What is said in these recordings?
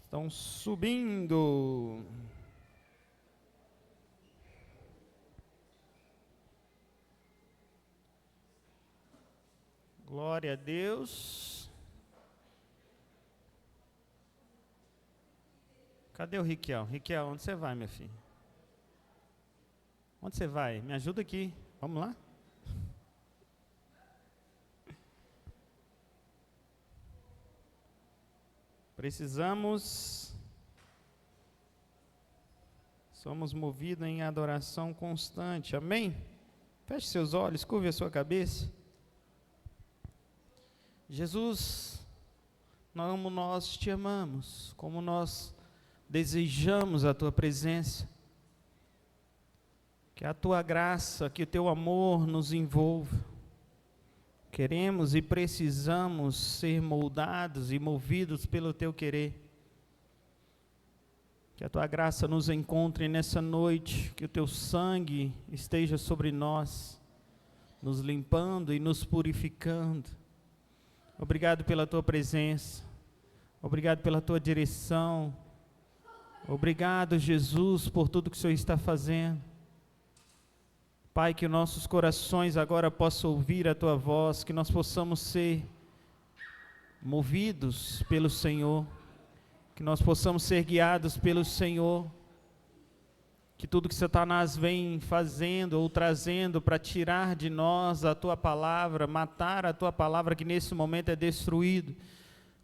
Estão subindo. Glória a Deus. Cadê o Riquel? Riquel, onde você vai, minha filha? Onde você vai? Me ajuda aqui. Vamos lá? Somos movidos em adoração constante, amém? Feche seus olhos, curve a sua cabeça. Jesus, como nós te amamos, como nós desejamos a tua presença, que a tua graça, que o teu amor nos envolva. Queremos e precisamos ser moldados e movidos pelo teu querer. Que a tua graça nos encontre nessa noite, que o teu sangue esteja sobre nós, nos limpando e nos purificando. Obrigado pela tua presença, obrigado pela tua direção, obrigado, Jesus, por tudo que o Senhor está fazendo. Pai, que nossos corações agora possam ouvir a tua voz, que nós possamos ser movidos pelo Senhor, que nós possamos ser guiados pelo Senhor, que tudo que Satanás vem fazendo ou trazendo para tirar de nós a tua palavra, matar a tua palavra que nesse momento é destruído,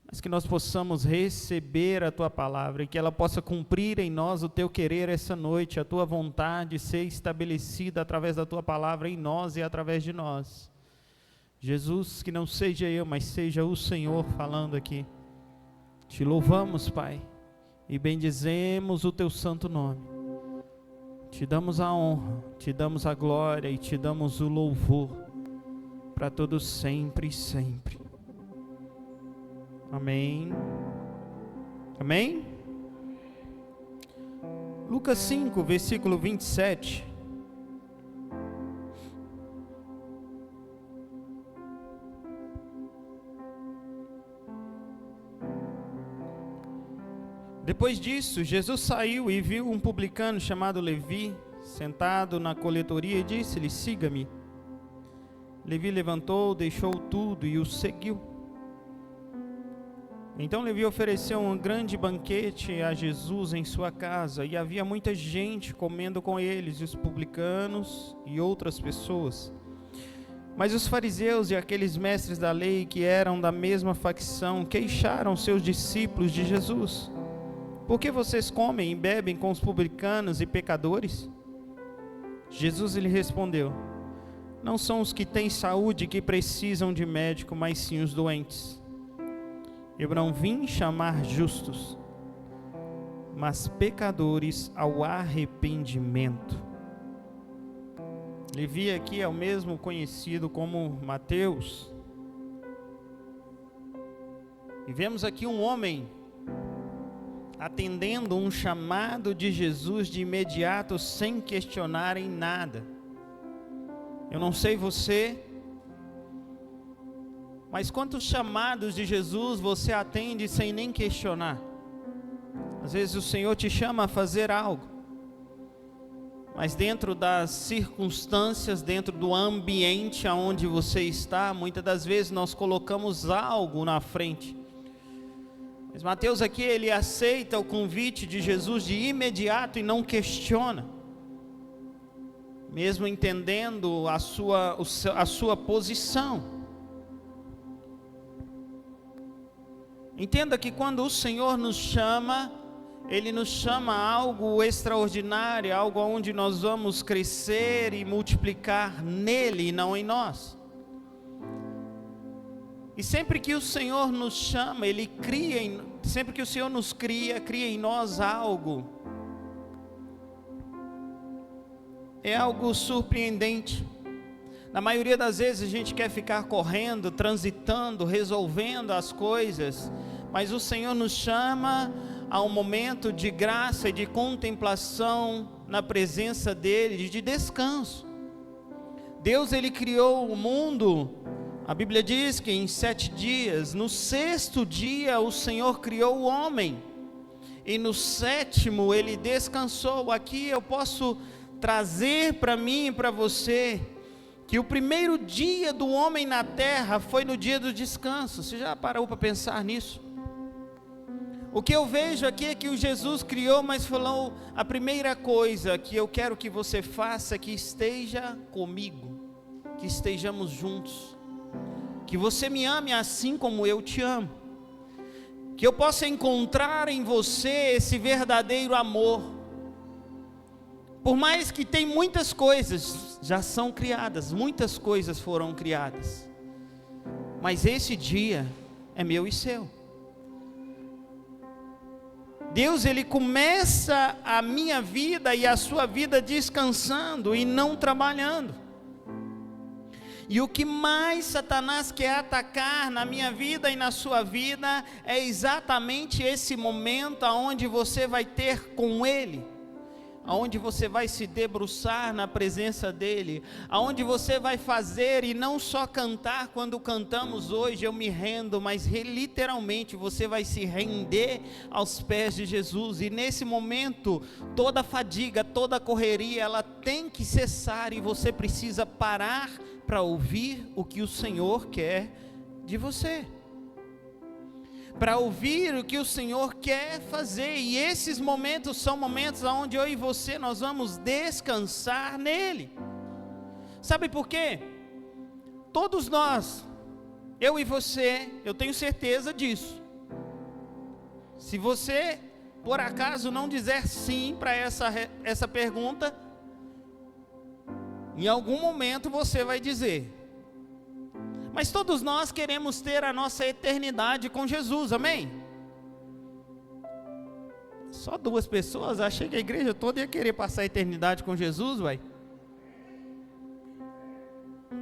mas que nós possamos receber a tua palavra e que ela possa cumprir em nós o teu querer essa noite, a tua vontade ser estabelecida através da tua palavra em nós e através de nós. Jesus, que não seja eu, mas seja o Senhor falando aqui. Te louvamos, Pai, e bendizemos o teu santo nome. Te damos a honra, te damos a glória e te damos o louvor para todos sempre e sempre. Amém. Amém? Lucas 5, versículo 27. Depois disso, Jesus saiu e viu um publicano chamado Levi, sentado na coletoria e disse-lhe: siga-me. Levi levantou, deixou tudo e o seguiu. Então Levi ofereceu um grande banquete a Jesus em sua casa, e havia muita gente comendo com eles, os publicanos e outras pessoas. Mas os fariseus e aqueles mestres da lei que eram da mesma facção queixaram seus discípulos de Jesus: por que vocês comem e bebem com os publicanos e pecadores? Jesus lhe respondeu: não são os que têm saúde que precisam de médico, mas sim os doentes. Eu não vim chamar justos, mas pecadores ao arrependimento. Levi aqui é o mesmo conhecido como Mateus. E vemos aqui um homem atendendo um chamado de Jesus de imediato, sem questionar em nada. Eu não sei você, mas quantos chamados de Jesus você atende sem nem questionar? Às vezes o Senhor te chama a fazer algo, mas dentro das circunstâncias, dentro do ambiente onde você está, muitas das vezes nós colocamos algo na frente. Mas Mateus aqui, ele aceita o convite de Jesus de imediato e não questiona, mesmo entendendo a sua posição. Entenda que quando o Senhor nos chama, Ele nos chama a algo extraordinário, algo onde nós vamos crescer e multiplicar nele e não em nós. E sempre que o Senhor nos chama, Ele sempre que o Senhor nos cria em nós algo. É algo surpreendente. Na maioria das vezes a gente quer ficar correndo, transitando, resolvendo as coisas, mas o Senhor nos chama a um momento de graça e de contemplação na presença dEle, de descanso. Deus, Ele criou o mundo, a Bíblia diz que em 7 dias, no 6º dia o Senhor criou o homem. e no sétimo ele descansou. Aqui eu posso trazer para mim e para você que o primeiro dia do homem na terra foi no dia do descanso. Você já parou para pensar nisso? O que eu vejo aqui é que o Jesus criou, mas falou: a primeira coisa que eu quero que você faça é que esteja comigo, que estejamos juntos, que você me ame assim como eu te amo, que eu possa encontrar em você esse verdadeiro amor. Por mais que tem muitas coisas já são criadas, muitas coisas foram criadas, mas esse dia é meu e seu. Deus, Ele começa a minha vida e a sua vida descansando e não trabalhando. E o que mais Satanás quer atacar na minha vida e na sua vida é exatamente esse momento onde você vai ter com Ele, aonde você vai se debruçar na presença dEle, aonde você vai fazer e não só cantar. Quando cantamos hoje, eu me rendo, mas literalmente você vai se render aos pés de Jesus, e nesse momento, toda fadiga, toda correria, ela tem que cessar, e você precisa parar para ouvir o que o Senhor quer de você, para ouvir o que o Senhor quer fazer. E esses momentos são momentos onde eu e você, nós vamos descansar nele. Sabe por quê? Todos nós, eu e você, eu tenho certeza disso. Se você, por acaso, não dizer sim para essa pergunta, em algum momento você vai dizer. Mas todos nós queremos ter a nossa eternidade com Jesus, amém? Só 2 pessoas? Achei que a igreja toda ia querer passar a eternidade com Jesus, uai.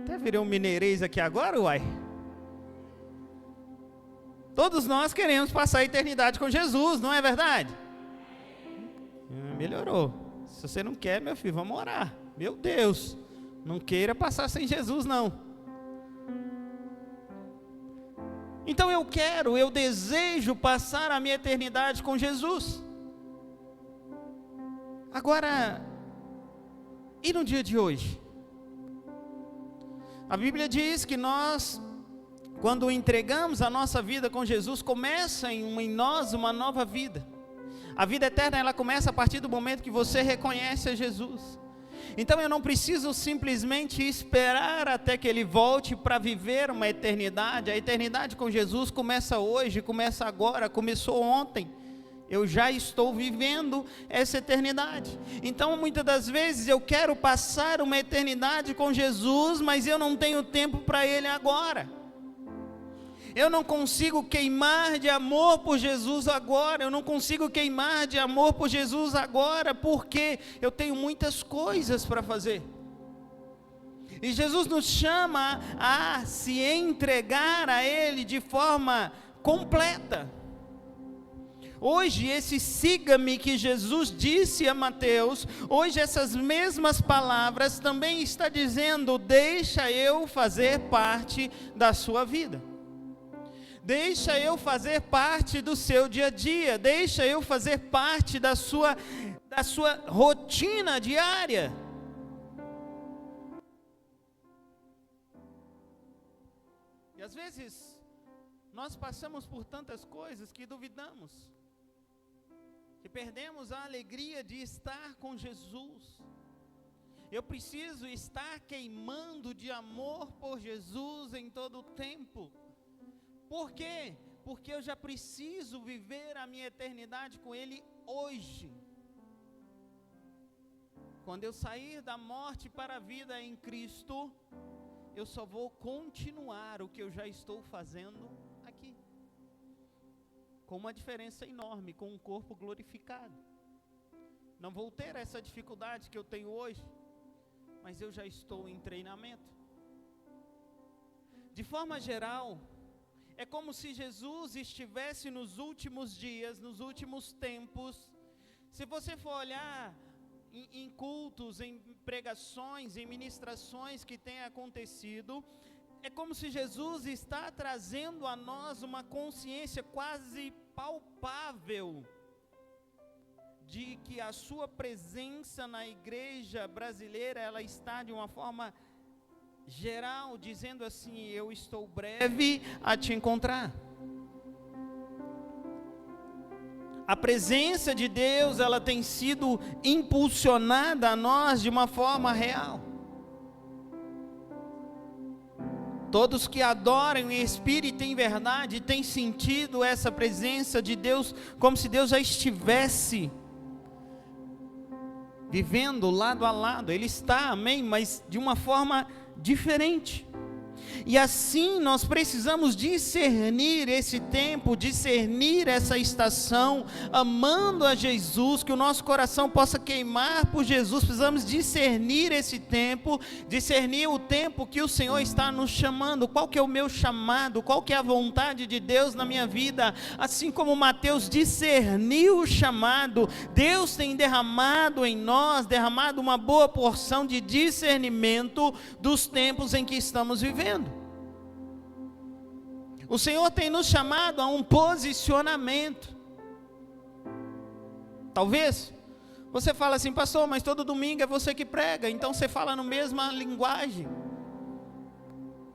Até virei um mineirês aqui agora, uai. Todos nós queremos passar a eternidade com Jesus, não é verdade? Melhorou. Se você não quer, meu filho, vamos orar. Meu Deus, não queira passar sem Jesus, não. Então eu desejo passar a minha eternidade com Jesus. Agora, e no dia de hoje? A Bíblia diz que nós, quando entregamos a nossa vida com Jesus, começa em nós uma nova vida. A vida eterna, ela começa a partir do momento que você reconhece a Jesus. Então eu não preciso simplesmente esperar até que Ele volte para viver uma eternidade. A eternidade com Jesus começa hoje, começa agora, começou ontem. Eu já estou vivendo essa eternidade. Então muitas das vezes eu quero passar uma eternidade com Jesus, mas eu não tenho tempo para Ele agora. Eu não consigo queimar de amor por Jesus agora. Eu não consigo queimar de amor por Jesus agora, porque eu tenho muitas coisas para fazer. E Jesus nos chama a se entregar a Ele de forma completa. Hoje, esse siga-me que Jesus disse a Mateus, hoje essas mesmas palavras também está dizendo: deixa eu fazer parte da sua vida. Deixa eu fazer parte do seu dia a dia, deixa eu fazer parte da sua rotina diária. E às vezes, nós passamos por tantas coisas que duvidamos, que perdemos a alegria de estar com Jesus. Eu preciso estar queimando de amor por Jesus em todo o tempo. Por quê? Porque eu já preciso viver a minha eternidade com Ele hoje. Quando eu sair da morte para a vida em Cristo, eu só vou continuar o que eu já estou fazendo aqui, com uma diferença enorme, com um corpo glorificado. Não vou ter essa dificuldade que eu tenho hoje, mas eu já estou em treinamento. De forma geral, é como se Jesus estivesse nos últimos dias, nos últimos tempos. Se você for olhar em cultos, em pregações, em ministrações que têm acontecido, é como se Jesus está trazendo a nós uma consciência quase palpável de que a sua presença na igreja brasileira, ela está de uma forma geral, dizendo assim: eu estou breve a te encontrar. A presença de Deus, ela tem sido impulsionada a nós de uma forma real. Todos que adoram em espírito e em verdade têm sentido essa presença de Deus, como se Deus já estivesse vivendo lado a lado. Ele está, amém, mas de uma forma diferente. E assim nós precisamos discernir esse tempo, discernir essa estação, amando a Jesus, que o nosso coração possa queimar por Jesus. Precisamos discernir esse tempo, discernir o tempo que o Senhor está nos chamando. Qual que é o meu chamado? Qual que é a vontade de Deus na minha vida? Assim como Mateus discerniu o chamado, Deus tem derramado em nós, derramado uma boa porção de discernimento dos tempos em que estamos vivendo. O Senhor tem nos chamado a um posicionamento. Talvez você fala assim: pastor, mas todo domingo é você que prega, então você fala na mesma linguagem.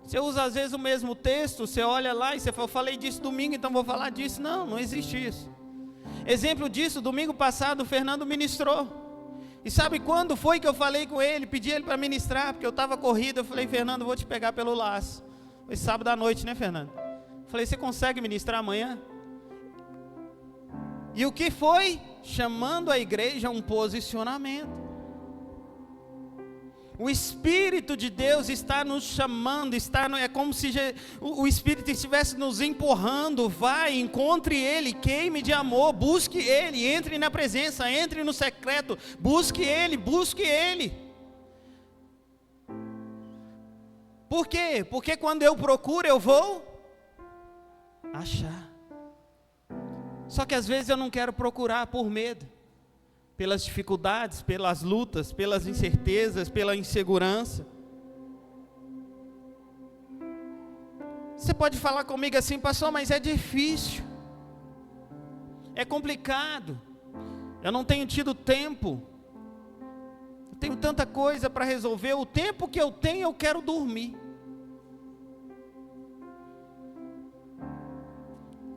Você usa às vezes o mesmo texto, você olha lá e você fala: eu falei disso domingo, então vou falar disso. Não, não existe isso. Exemplo disso, domingo passado o Fernando ministrou. E sabe quando foi que eu falei com ele, pedi ele para ministrar, porque eu estava corrido. Eu falei: Fernando, eu vou te pegar pelo laço. Foi sábado à noite, né, Fernando? Falei: você consegue ministrar amanhã? E o que foi? Chamando a igreja a um posicionamento. O Espírito de Deus está nos chamando, é como se o Espírito estivesse nos empurrando. Vai, encontre Ele, queime de amor, busque Ele, entre na presença, entre no secreto, busque Ele, busque Ele. Por quê? Porque quando eu procuro, eu vou achar. Só que às vezes eu não quero procurar por medo, pelas dificuldades, pelas lutas, pelas incertezas, pela insegurança. Você pode falar comigo assim: pastor, mas é difícil, é complicado, eu não tenho tido tempo, eu tenho tanta coisa para resolver, o tempo que eu tenho eu quero dormir.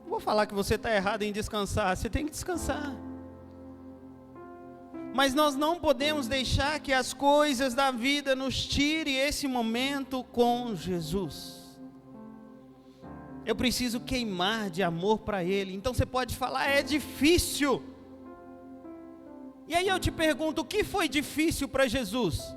Vou falar que você está errado em descansar, você tem que descansar. Mas nós não podemos deixar que as coisas da vida nos tirem esse momento com Jesus. Eu preciso queimar de amor para Ele. Então você pode falar: é difícil. E aí eu te pergunto: o que foi difícil para Jesus?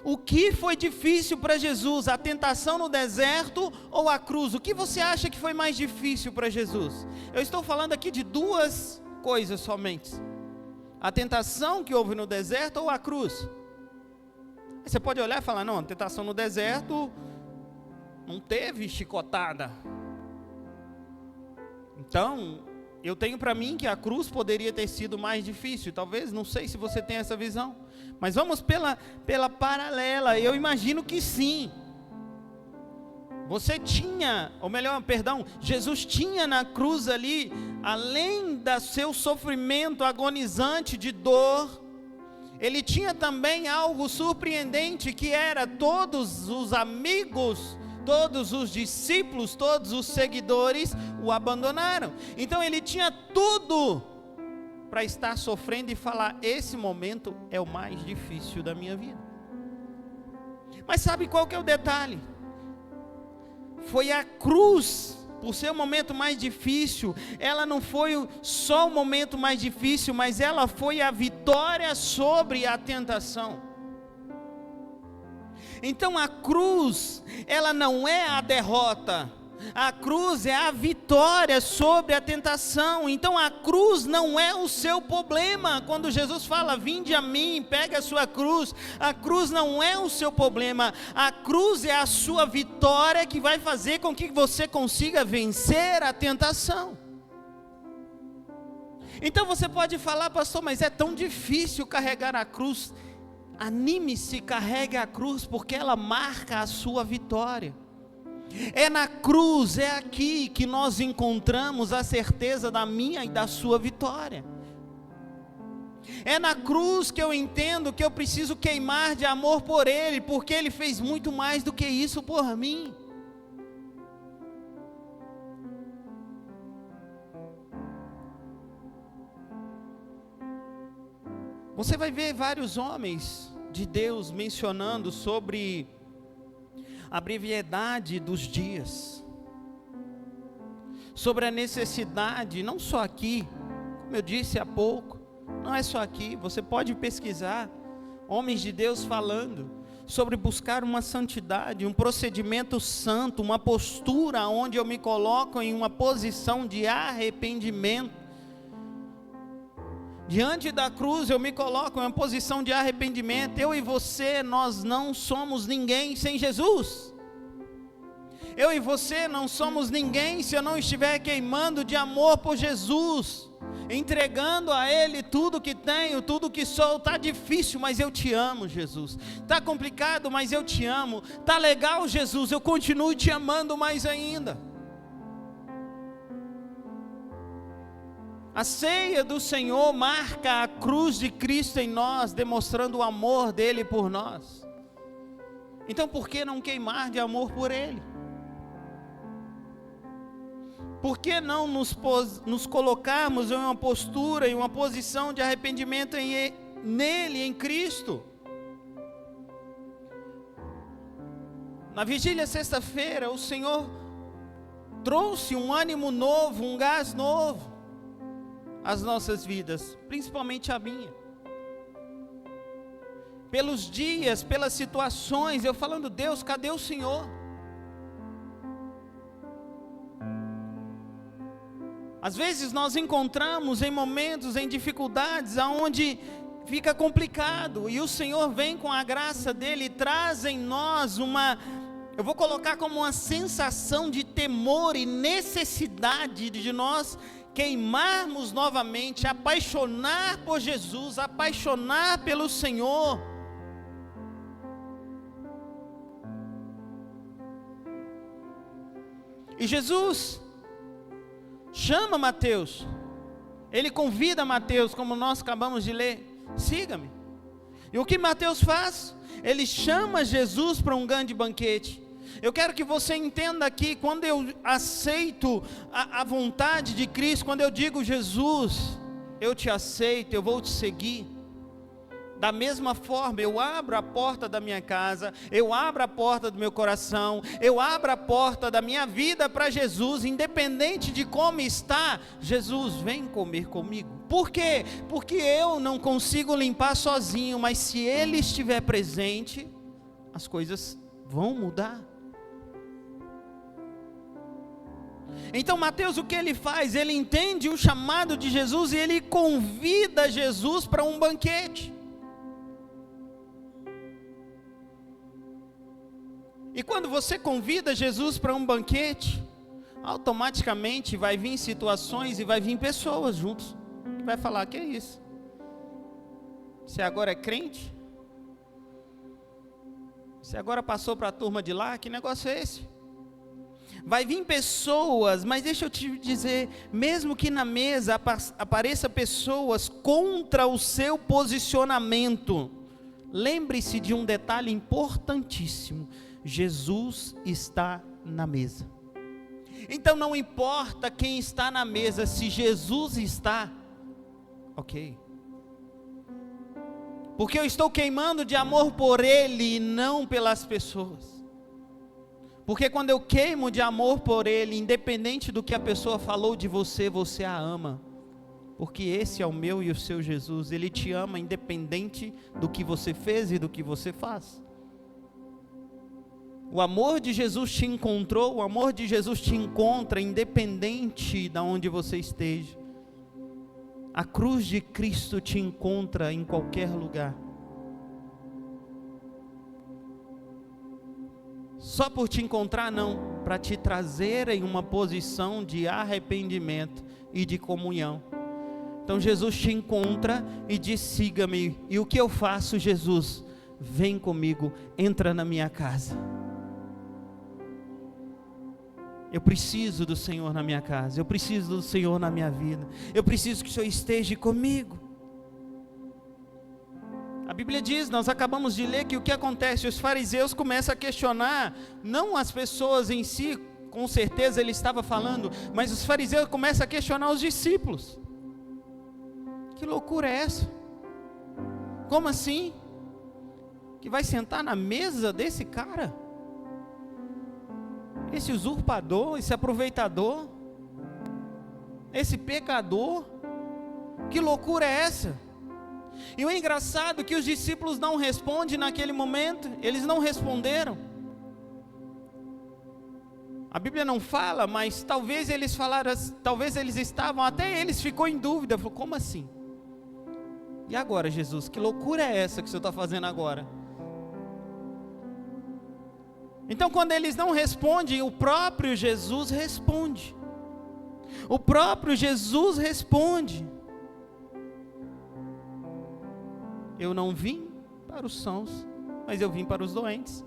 O que foi difícil para Jesus? A tentação no deserto ou a cruz? O que você acha que foi mais difícil para Jesus? Eu estou falando aqui de duas coisas somente: a tentação que houve no deserto ou a cruz. Você pode olhar e falar: não, a tentação no deserto não teve chicotada. Então, eu tenho para mim que a cruz poderia ter sido mais difícil. Talvez, não sei se você tem essa visão. Mas vamos pela paralela. Eu imagino que sim. Você tinha, ou melhor, perdão, Jesus tinha na cruz ali, além do seu sofrimento agonizante de dor, Ele tinha também algo surpreendente, que era: todos os amigos, todos os discípulos, todos os seguidores o abandonaram. Então Ele tinha tudo para estar sofrendo e falar: esse momento é o mais difícil da minha vida. Mas sabe qual que é o detalhe? Foi a cruz, por ser o momento mais difícil, ela não foi só o momento mais difícil, mas ela foi a vitória sobre a tentação. Então a cruz, ela não é a derrota, a cruz é a vitória sobre a tentação. Então a cruz não é o seu problema. Quando Jesus fala: vinde a mim, pega a sua cruz, a cruz não é o seu problema, a cruz é a sua vitória, que vai fazer com que você consiga vencer a tentação. Então você pode falar: pastor, mas é tão difícil carregar a cruz. Anime-se, carregue a cruz, porque ela marca a sua vitória. É na cruz, é aqui que nós encontramos a certeza da minha e da sua vitória. É na cruz que eu entendo que eu preciso queimar de amor por Ele, porque Ele fez muito mais do que isso por mim. Você vai ver vários homens de Deus mencionando sobre a brevidade dos dias, sobre a necessidade, não só aqui, como eu disse há pouco, não é só aqui, você pode pesquisar, homens de Deus falando sobre buscar uma santidade, um procedimento santo, uma postura onde eu me coloco em uma posição de arrependimento. Diante da cruz eu me coloco em uma posição de arrependimento. Eu e você, nós não somos ninguém sem Jesus. Eu e você não somos ninguém se eu não estiver queimando de amor por Jesus, entregando a Ele tudo que tenho, tudo que sou. Está difícil, mas eu te amo, Jesus. Está complicado, mas eu te amo. Está legal, Jesus, eu continuo te amando mais ainda. A ceia do Senhor marca a cruz de Cristo em nós, demonstrando o amor dele por nós. Então por que não queimar de amor por Ele? Por que não nos colocarmos em uma postura, em uma posição de arrependimento nele, em Cristo? Na vigília sexta-feira, o Senhor trouxe um ânimo novo, um gás novo às nossas vidas, principalmente a minha. Pelos dias, pelas situações, eu falando: Deus, cadê o Senhor? Às vezes nós encontramos em momentos, em dificuldades, aonde fica complicado, e o Senhor vem com a graça dEle e traz em nós eu vou colocar como uma sensação de temor e necessidade de nós queimarmos novamente, apaixonar por Jesus, apaixonar pelo Senhor. E Jesus chama Mateus, Ele convida Mateus, como nós acabamos de ler: siga-me. E o que Mateus faz? Ele chama Jesus para um grande banquete. Eu quero que você entenda aqui, quando eu aceito a vontade de Cristo, quando eu digo: Jesus, eu te aceito, eu vou te seguir. Da mesma forma, eu abro a porta da minha casa, eu abro a porta do meu coração, eu abro a porta da minha vida para Jesus, independente de como está. Jesus, vem comer comigo. Por quê? Porque eu não consigo limpar sozinho, mas se Ele estiver presente, as coisas vão mudar. Então Mateus, o que ele faz? Ele entende o chamado de Jesus e ele convida Jesus para um banquete. E quando você convida Jesus para um banquete, automaticamente vai vir situações e vai vir pessoas juntos, que vai falar: que é isso? Você agora é crente? Você agora passou para a turma de lá? Que negócio é esse? Vai vir pessoas, mas deixa eu te dizer, mesmo que na mesa apareça pessoas contra o seu posicionamento, lembre-se de um detalhe importantíssimo: Jesus está na mesa. Então não importa quem está na mesa, se Jesus está, ok. Porque eu estou queimando de amor por Ele e não pelas pessoas. Porque quando eu queimo de amor por Ele, independente do que a pessoa falou de você, você a ama. Porque esse é o meu e o seu Jesus. Ele te ama independente do que você fez e do que você faz. O amor de Jesus te encontrou, o amor de Jesus te encontra independente de onde você esteja. A cruz de Cristo te encontra em qualquer lugar. Só por te encontrar não, para te trazer em uma posição de arrependimento e de comunhão. Então Jesus te encontra e diz: siga-me. E o que eu faço, Jesus? Vem comigo, entra na minha casa. Eu preciso do Senhor na minha casa, eu preciso do Senhor na minha vida, eu preciso que o Senhor esteja comigo. Bíblia diz, nós acabamos de ler, que o que acontece? Os fariseus começam a questionar, não as pessoas em si, com certeza ele estava falando, mas os fariseus começam a questionar os discípulos. Que loucura é essa? Como assim? Que vai sentar na mesa desse cara? Esse usurpador, esse aproveitador, esse pecador? Que loucura é essa? E o engraçado é que os discípulos não respondem naquele momento, eles não responderam. A Bíblia não fala, mas talvez eles falaram, talvez eles estavam, até eles ficou em dúvida, falou, como assim? E agora, Jesus, que loucura é essa que o Senhor está fazendo agora? Então, quando eles não respondem, o próprio Jesus responde. O próprio Jesus responde. Eu não vim para os sãos, mas eu vim para os doentes.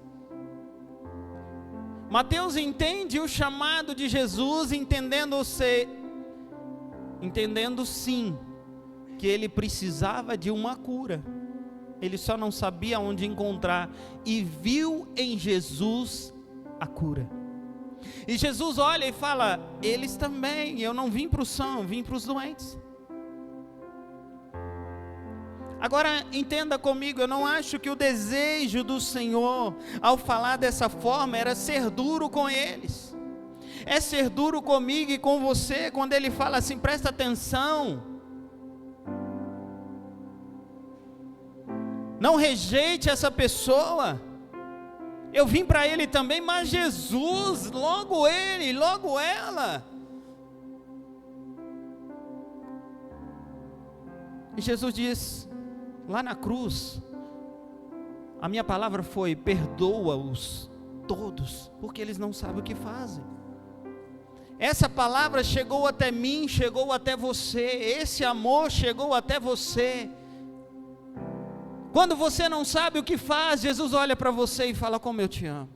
Mateus entende o chamado de Jesus, entendendo sim, que ele precisava de uma cura. Ele só não sabia onde encontrar, e viu em Jesus a cura. E Jesus olha e fala, eles também, eu não vim para os sãos, vim para os doentes. Agora entenda comigo, eu não acho que o desejo do Senhor, ao falar dessa forma, era ser duro com eles. É ser duro comigo e com você, quando Ele fala assim, presta atenção. Não rejeite essa pessoa. Eu vim para ele também, mas Jesus, logo ele, logo ela. E Jesus diz, lá na cruz, a minha palavra foi, perdoa-os todos, porque eles não sabem o que fazem. Essa palavra chegou até mim, chegou até você, esse amor chegou até você. Quando você não sabe o que faz, Jesus olha para você e fala, como eu te amo.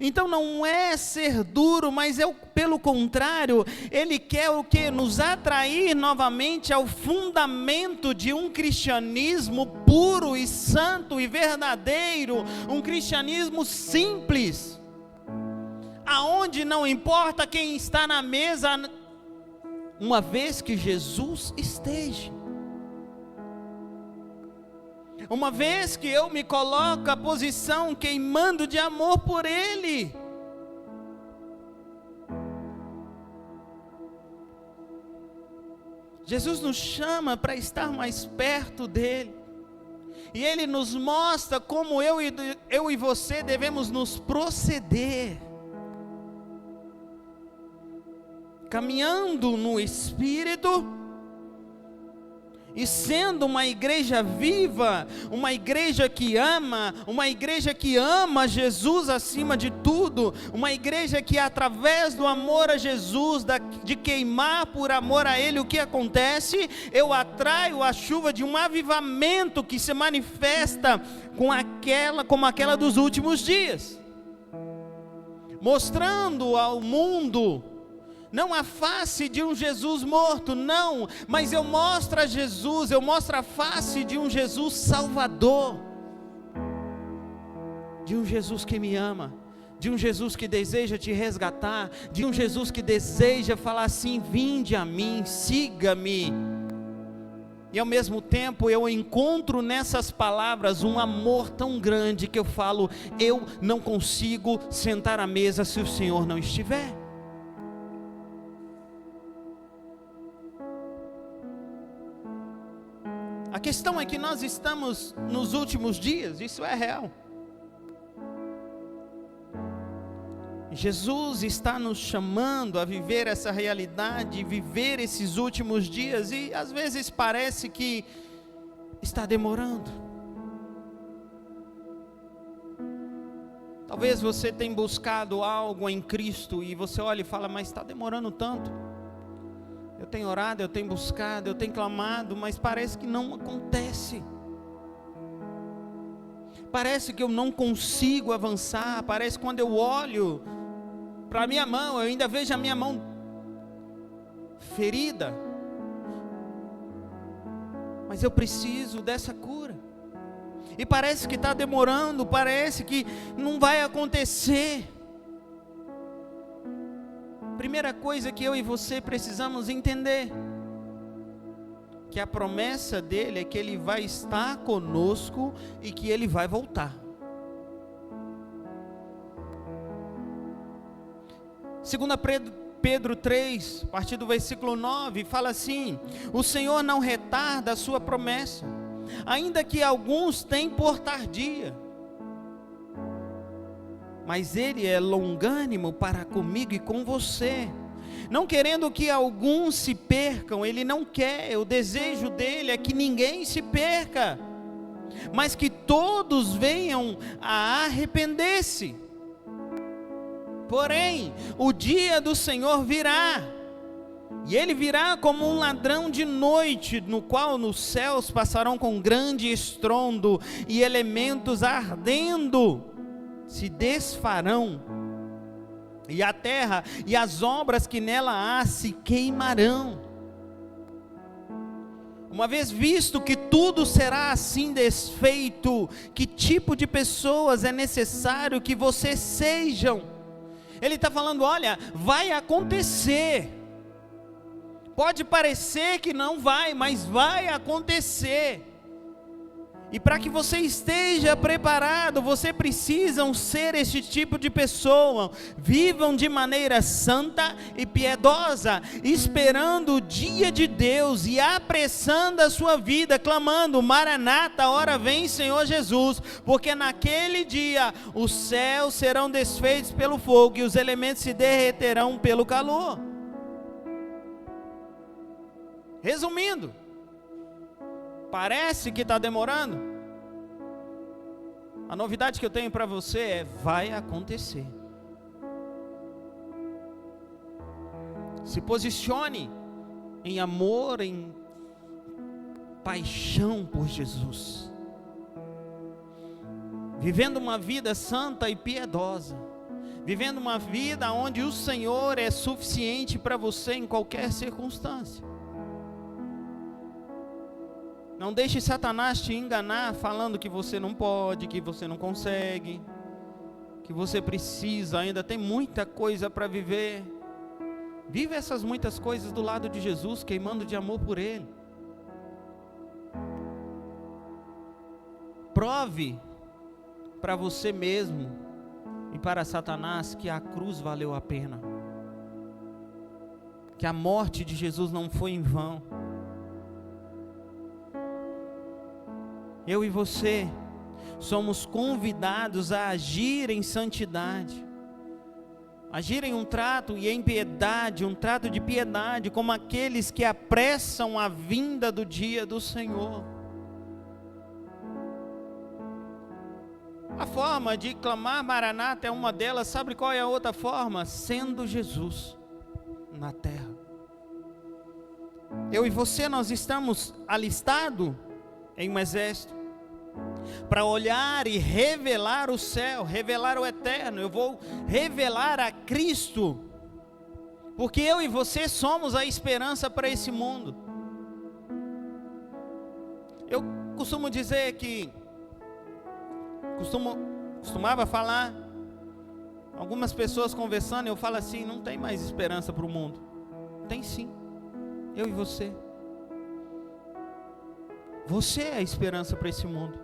Então não é ser duro, mas pelo contrário, Ele quer o que? Nos atrair novamente ao fundamento de um cristianismo puro e santo e verdadeiro, um cristianismo simples, aonde não importa quem está na mesa, uma vez que Jesus esteja. Uma vez que eu me coloco à posição queimando de amor por Ele. Jesus nos chama para estar mais perto dEle. E Ele nos mostra como eu e você devemos nos proceder. Caminhando no Espírito. E sendo uma igreja viva, uma igreja que ama Jesus acima de tudo, uma igreja que através do amor a Jesus, de queimar por amor a Ele, o que acontece? Eu atraio a chuva de um avivamento que se manifesta como aquela dos últimos dias, mostrando ao mundo, não a face de um Jesus morto, não, mas eu mostro a Jesus, eu mostro a face de um Jesus salvador, de um Jesus que me ama, de um Jesus que deseja te resgatar, de um Jesus que deseja falar assim, vinde a mim, siga-me. E ao mesmo tempo eu encontro nessas palavras um amor tão grande que eu falo, eu não consigo sentar à mesa se o Senhor não estiver. A questão é que nós estamos nos últimos dias, isso é real. Jesus está nos chamando a viver essa realidade, viver esses últimos dias, e às vezes parece que está demorando. Talvez você tenha buscado algo em Cristo e você olha e fala, mas está demorando tanto. Eu tenho orado, eu tenho buscado, eu tenho clamado, mas parece que não acontece. Parece que eu não consigo avançar. Parece que quando eu olho para a minha mão, eu ainda vejo a minha mão ferida. mas eu preciso dessa cura. E parece que está demorando, parece que não vai acontecer. Primeira coisa que eu e você precisamos entender, que a promessa dele é que ele vai estar conosco e que ele vai voltar. 2 Pedro 3, a partir do versículo 9, fala assim: o Senhor não retarda a sua promessa, ainda que alguns tenham por tardia, mas ele é longânimo para comigo e com você, não querendo que alguns se percam. Ele não quer, o desejo dele é que ninguém se perca, mas que todos venham a arrepender-se. Porém, o dia do Senhor virá, e ele virá como um ladrão de noite, no qual nos céus passarão com grande estrondo, e elementos ardendo se desfarão, e a terra e as obras que nela há se queimarão. Uma vez visto que tudo será assim desfeito, que tipo de pessoas é necessário que vocês sejam? Ele está falando, olha, vai acontecer. Pode parecer que não vai, mas vai acontecer. E para que você esteja preparado, você precisa ser esse tipo de pessoa. Vivam de maneira santa e piedosa, esperando o dia de Deus e apressando a sua vida, clamando: Maranata, hora vem Senhor Jesus, porque naquele dia os céus serão desfeitos pelo fogo e os elementos se derreterão pelo calor. Resumindo, parece que está demorando. A novidade que eu tenho para você é: vai acontecer. Se posicione em amor, em paixão por Jesus, vivendo uma vida santa e piedosa, vivendo uma vida onde o Senhor é suficiente para você em qualquer circunstância. Não deixe Satanás te enganar falando que você não pode, que você não consegue, que você precisa, ainda tem muita coisa para viver. Vive essas muitas coisas do lado de Jesus, queimando de amor por Ele. Prove para você mesmo e para Satanás que a cruz valeu a pena, que a morte de Jesus não foi em vão. Eu e você somos convidados a agir em santidade, agir em um trato e em piedade, um trato de piedade, como aqueles que apressam a vinda do dia do Senhor. A forma de clamar Maranata é uma delas. Sabe qual é a outra forma? Sendo Jesus na terra. Eu e você, nós estamos alistados em um exército para olhar e revelar o céu, revelar o eterno. Eu vou revelar a Cristo, porque eu e você somos a esperança para esse mundo. Eu costumo dizer que costumava falar, algumas pessoas conversando, eu falo assim: não tem mais esperança para o mundo. Tem sim, eu e você. Você é a esperança para esse mundo.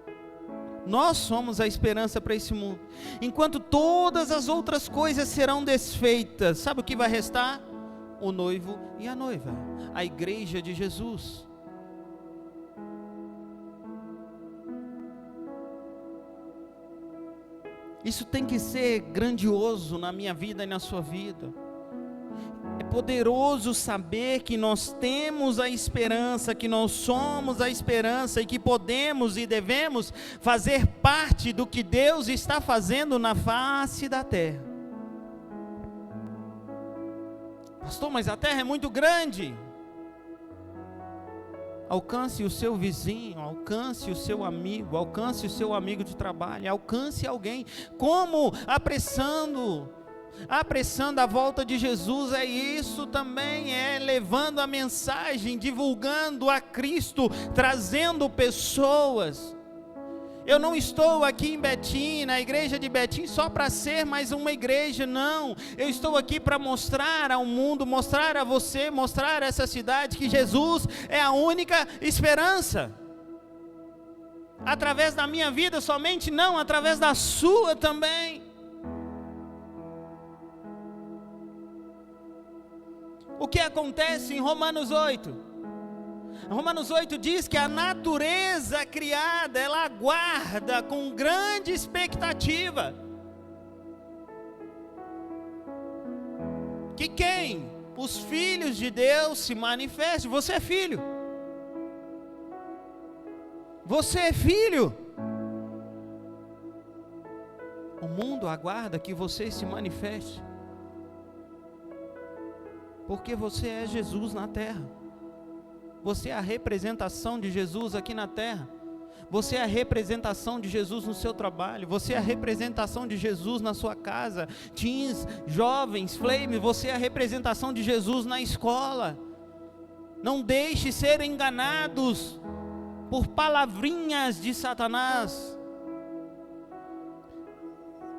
Nós somos a esperança para esse mundo. Enquanto todas as outras coisas serão desfeitas, sabe o que vai restar? O noivo e a noiva, a igreja de Jesus. Isso tem que ser grandioso na minha vida e na sua vida. É poderoso saber que nós temos a esperança, que nós somos a esperança e que podemos e devemos fazer parte do que Deus está fazendo na face da terra. Pastor, mas a terra é muito grande. Alcance o seu vizinho, alcance o seu amigo, alcance o seu amigo de trabalho, alcance alguém. Como? Apressando, Apressando a volta de Jesus é isso também, é levando a mensagem, divulgando a Cristo, trazendo pessoas. Eu não estou aqui em Betim, na igreja de Betim, só para ser mais uma igreja, não. Eu estou aqui para mostrar ao mundo, mostrar a você, mostrar a essa cidade que Jesus é a única esperança. Através da minha vida somente, não, através da sua também. O que acontece em Romanos 8? Romanos 8 diz que a natureza criada, ela aguarda com grande expectativa que quem? Os filhos de Deus se manifestem. Você é filho. Você é filho. O mundo aguarda que você se manifeste, porque você é Jesus na terra. Você é a representação de Jesus aqui na terra. Você é a representação de Jesus no seu trabalho. Você é a representação de Jesus na sua casa. Teens, jovens, flames, você é a representação de Jesus na escola. Não deixe ser enganados por palavrinhas de Satanás.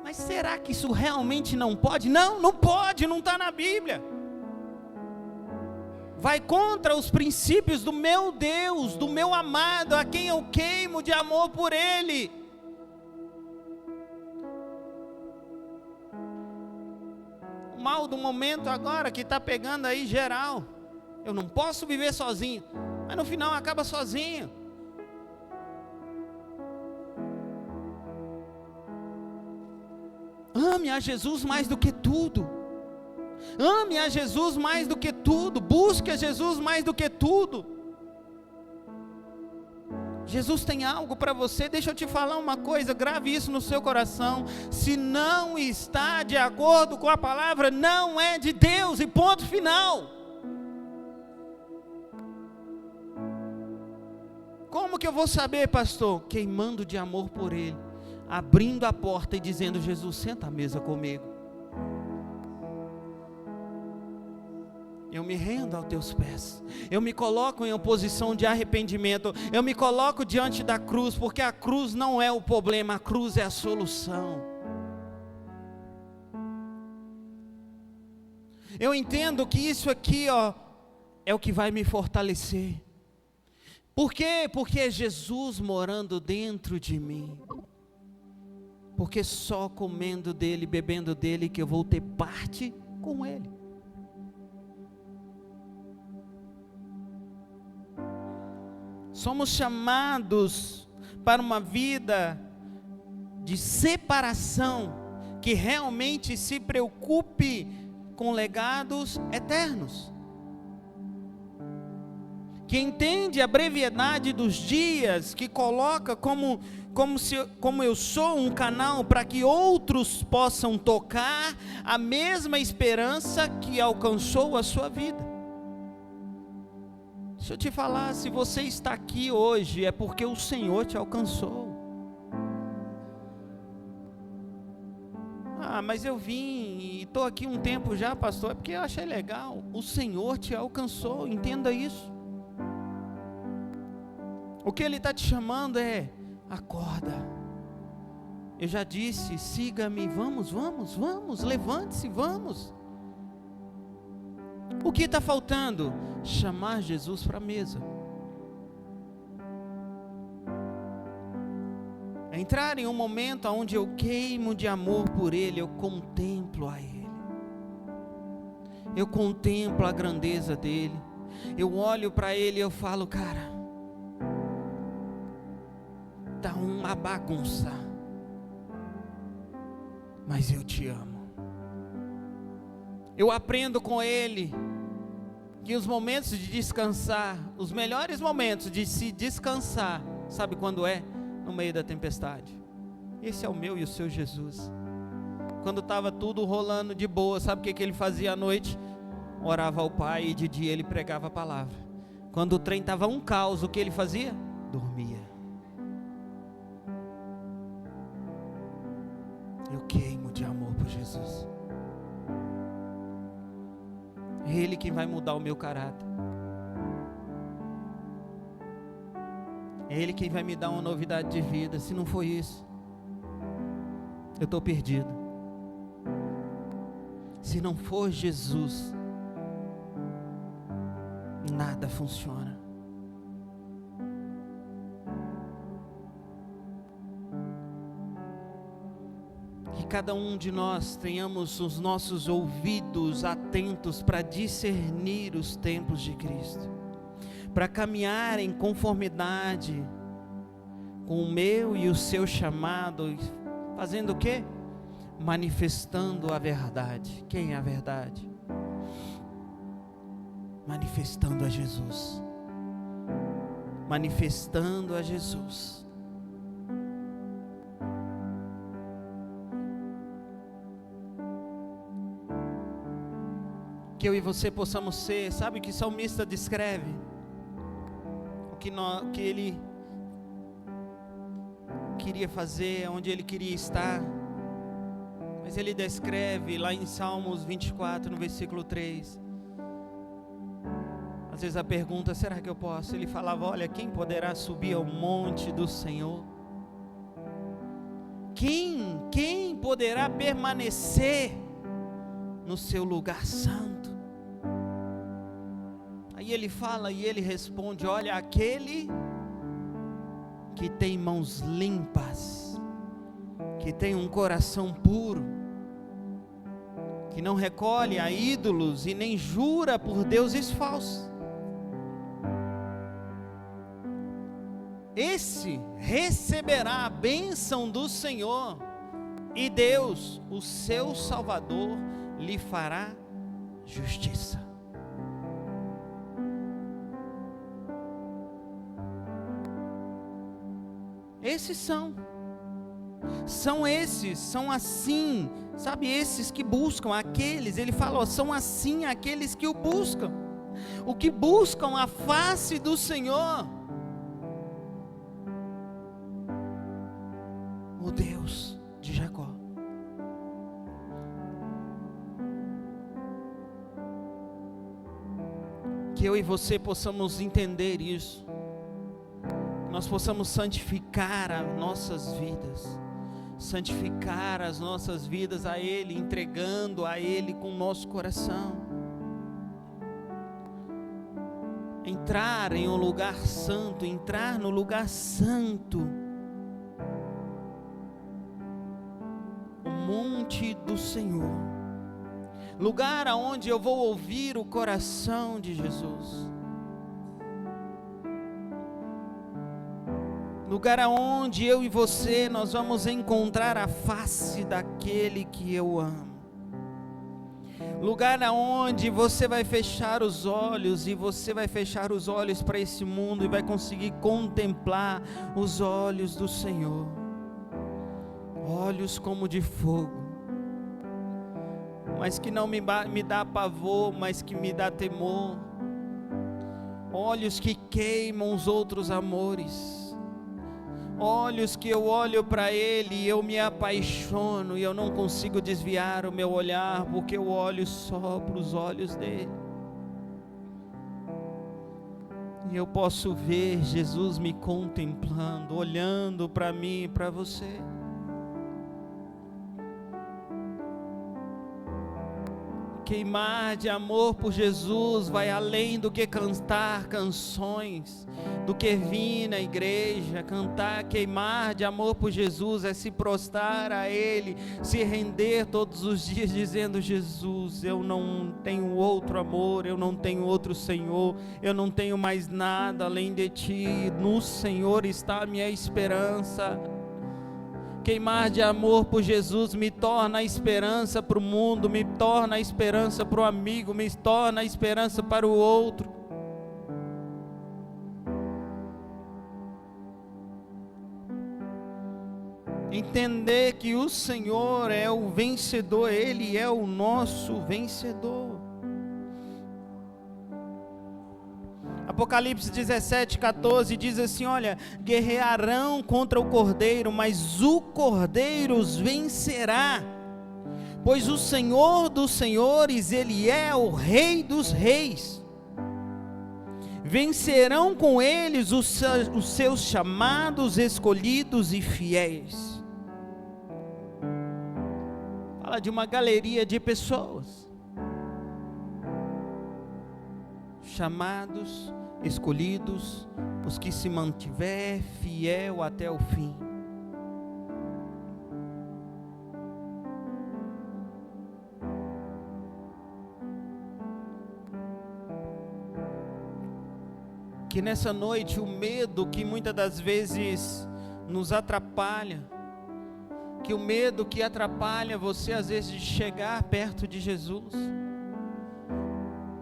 Mas será que isso realmente não pode? Não, não pode, não está na Bíblia. Vai contra os princípios do meu Deus, do meu amado, a quem eu queimo de amor por Ele. O mal do momento agora que está pegando aí geral. Eu não posso viver sozinho, mas no final acaba sozinho. Ame a Jesus mais do que tudo. Ame a Jesus mais do que tudo. Busque a Jesus mais do que tudo. Jesus tem algo para você. Deixa eu te falar uma coisa, grave isso no seu coração. Se não está de acordo com a palavra, não é de Deus, e ponto final. Como que eu vou saber, pastor? Queimando de amor por Ele, abrindo a porta e dizendo: Jesus, senta à mesa comigo. Eu me rendo aos teus pés. Eu me coloco em posição de arrependimento. Eu me coloco diante da cruz, porque a cruz não é o problema, a cruz é a solução. Eu entendo que isso aqui, é o que vai me fortalecer. Por quê? Porque é Jesus morando dentro de mim. Porque só comendo dele, bebendo dele, que eu vou ter parte com ele. Somos chamados para uma vida de separação, que realmente se preocupe com legados eternos, que entende a brevidade dos dias, que coloca como eu sou um canal para que outros possam tocar a mesma esperança que alcançou a sua vida. Deixa eu te falar, se você está aqui hoje, é porque o Senhor te alcançou. Ah, mas eu vim e estou aqui um tempo já, pastor, é porque eu achei legal. O Senhor te alcançou, entenda isso. O que Ele está te chamando é: acorda. Eu já disse, siga-me, vamos, levante-se, vamos. O que está faltando? Chamar Jesus para a mesa. Entrar em um momento onde eu queimo de amor por Ele, eu contemplo a Ele. Eu contemplo a grandeza dEle. Eu olho para Ele e eu falo: cara, está uma bagunça, mas eu te amo. Eu aprendo com Ele que os momentos de descansar, os melhores momentos de se descansar, sabe quando é? No meio da tempestade. Esse é o meu e o seu Jesus. Quando estava tudo rolando de boa, sabe o que Ele fazia à noite? Orava ao Pai, e de dia Ele pregava a palavra. Quando o trem estava um caos, o que Ele fazia? Dormia. Eu queimo de amor por Jesus. É Ele quem vai mudar o meu caráter. É Ele quem vai me dar uma novidade de vida. Se não for isso, eu estou perdido. Se não for Jesus, nada funciona. Que cada um de nós tenhamos os nossos ouvidos atentos para discernir os tempos de Cristo, para caminhar em conformidade com o meu e o seu chamado, fazendo o quê? Manifestando a verdade. Quem é a verdade? Manifestando a Jesus. Manifestando a Jesus. Que eu e você possamos ser, sabe o que o salmista descreve? Que ele queria fazer, onde ele queria estar. Mas ele descreve lá em Salmos 24, no versículo 3. Às vezes a pergunta, será que eu posso? Ele falava, olha, quem poderá subir ao monte do Senhor? Quem poderá permanecer no seu lugar santo? Aí ele fala e ele responde, olha, aquele que tem mãos limpas, que tem um coração puro, que não recolhe a ídolos e nem jura por deuses falsos. Esse receberá a bênção do Senhor, e Deus, o seu Salvador, lhe fará justiça. Esses são assim, sabe, esses que buscam, aqueles, ele fala, ó, são assim aqueles que o buscam, o que buscam a face do Senhor, o Deus de Jacó. Que eu e você possamos entender isso, nós possamos santificar as nossas vidas a Ele, entregando a Ele com o nosso coração, entrar em um lugar santo, entrar no lugar santo, o monte do Senhor, lugar aonde eu vou ouvir o coração de Jesus, lugar aonde eu e você, nós vamos encontrar a face daquele que eu amo, lugar aonde você vai fechar os olhos, e você vai fechar os olhos para esse mundo, e vai conseguir contemplar os olhos do Senhor, olhos como de fogo, mas que não me dá pavor, mas que me dá temor, olhos que queimam os outros amores, olhos que eu olho para Ele e eu me apaixono, e eu não consigo desviar o meu olhar, porque eu olho só para os olhos dele, e eu posso ver Jesus me contemplando, olhando para mim e para você. Queimar de amor por Jesus vai além do que cantar canções, do que vir na igreja, cantar. Queimar de amor por Jesus é se prostrar a Ele, se render todos os dias dizendo, Jesus, eu não tenho outro amor, eu não tenho outro Senhor, eu não tenho mais nada além de Ti, no Senhor está a minha esperança. Queimar de amor por Jesus me torna a esperança para o mundo, me torna a esperança para o amigo, me torna a esperança para o outro. Entender que o Senhor é o vencedor, Ele é o nosso vencedor. Apocalipse 17:14 diz assim, olha, guerrearão contra o Cordeiro, mas o Cordeiro os vencerá, pois o Senhor dos senhores, Ele é o Rei dos reis. Vencerão com eles os seus chamados, escolhidos e fiéis. Fala de uma galeria de pessoas, chamados, escolhidos, os que se mantiver fiel até o fim. Que nessa noite o medo que muitas das vezes nos atrapalha, que o medo que atrapalha você às vezes de chegar perto de Jesus,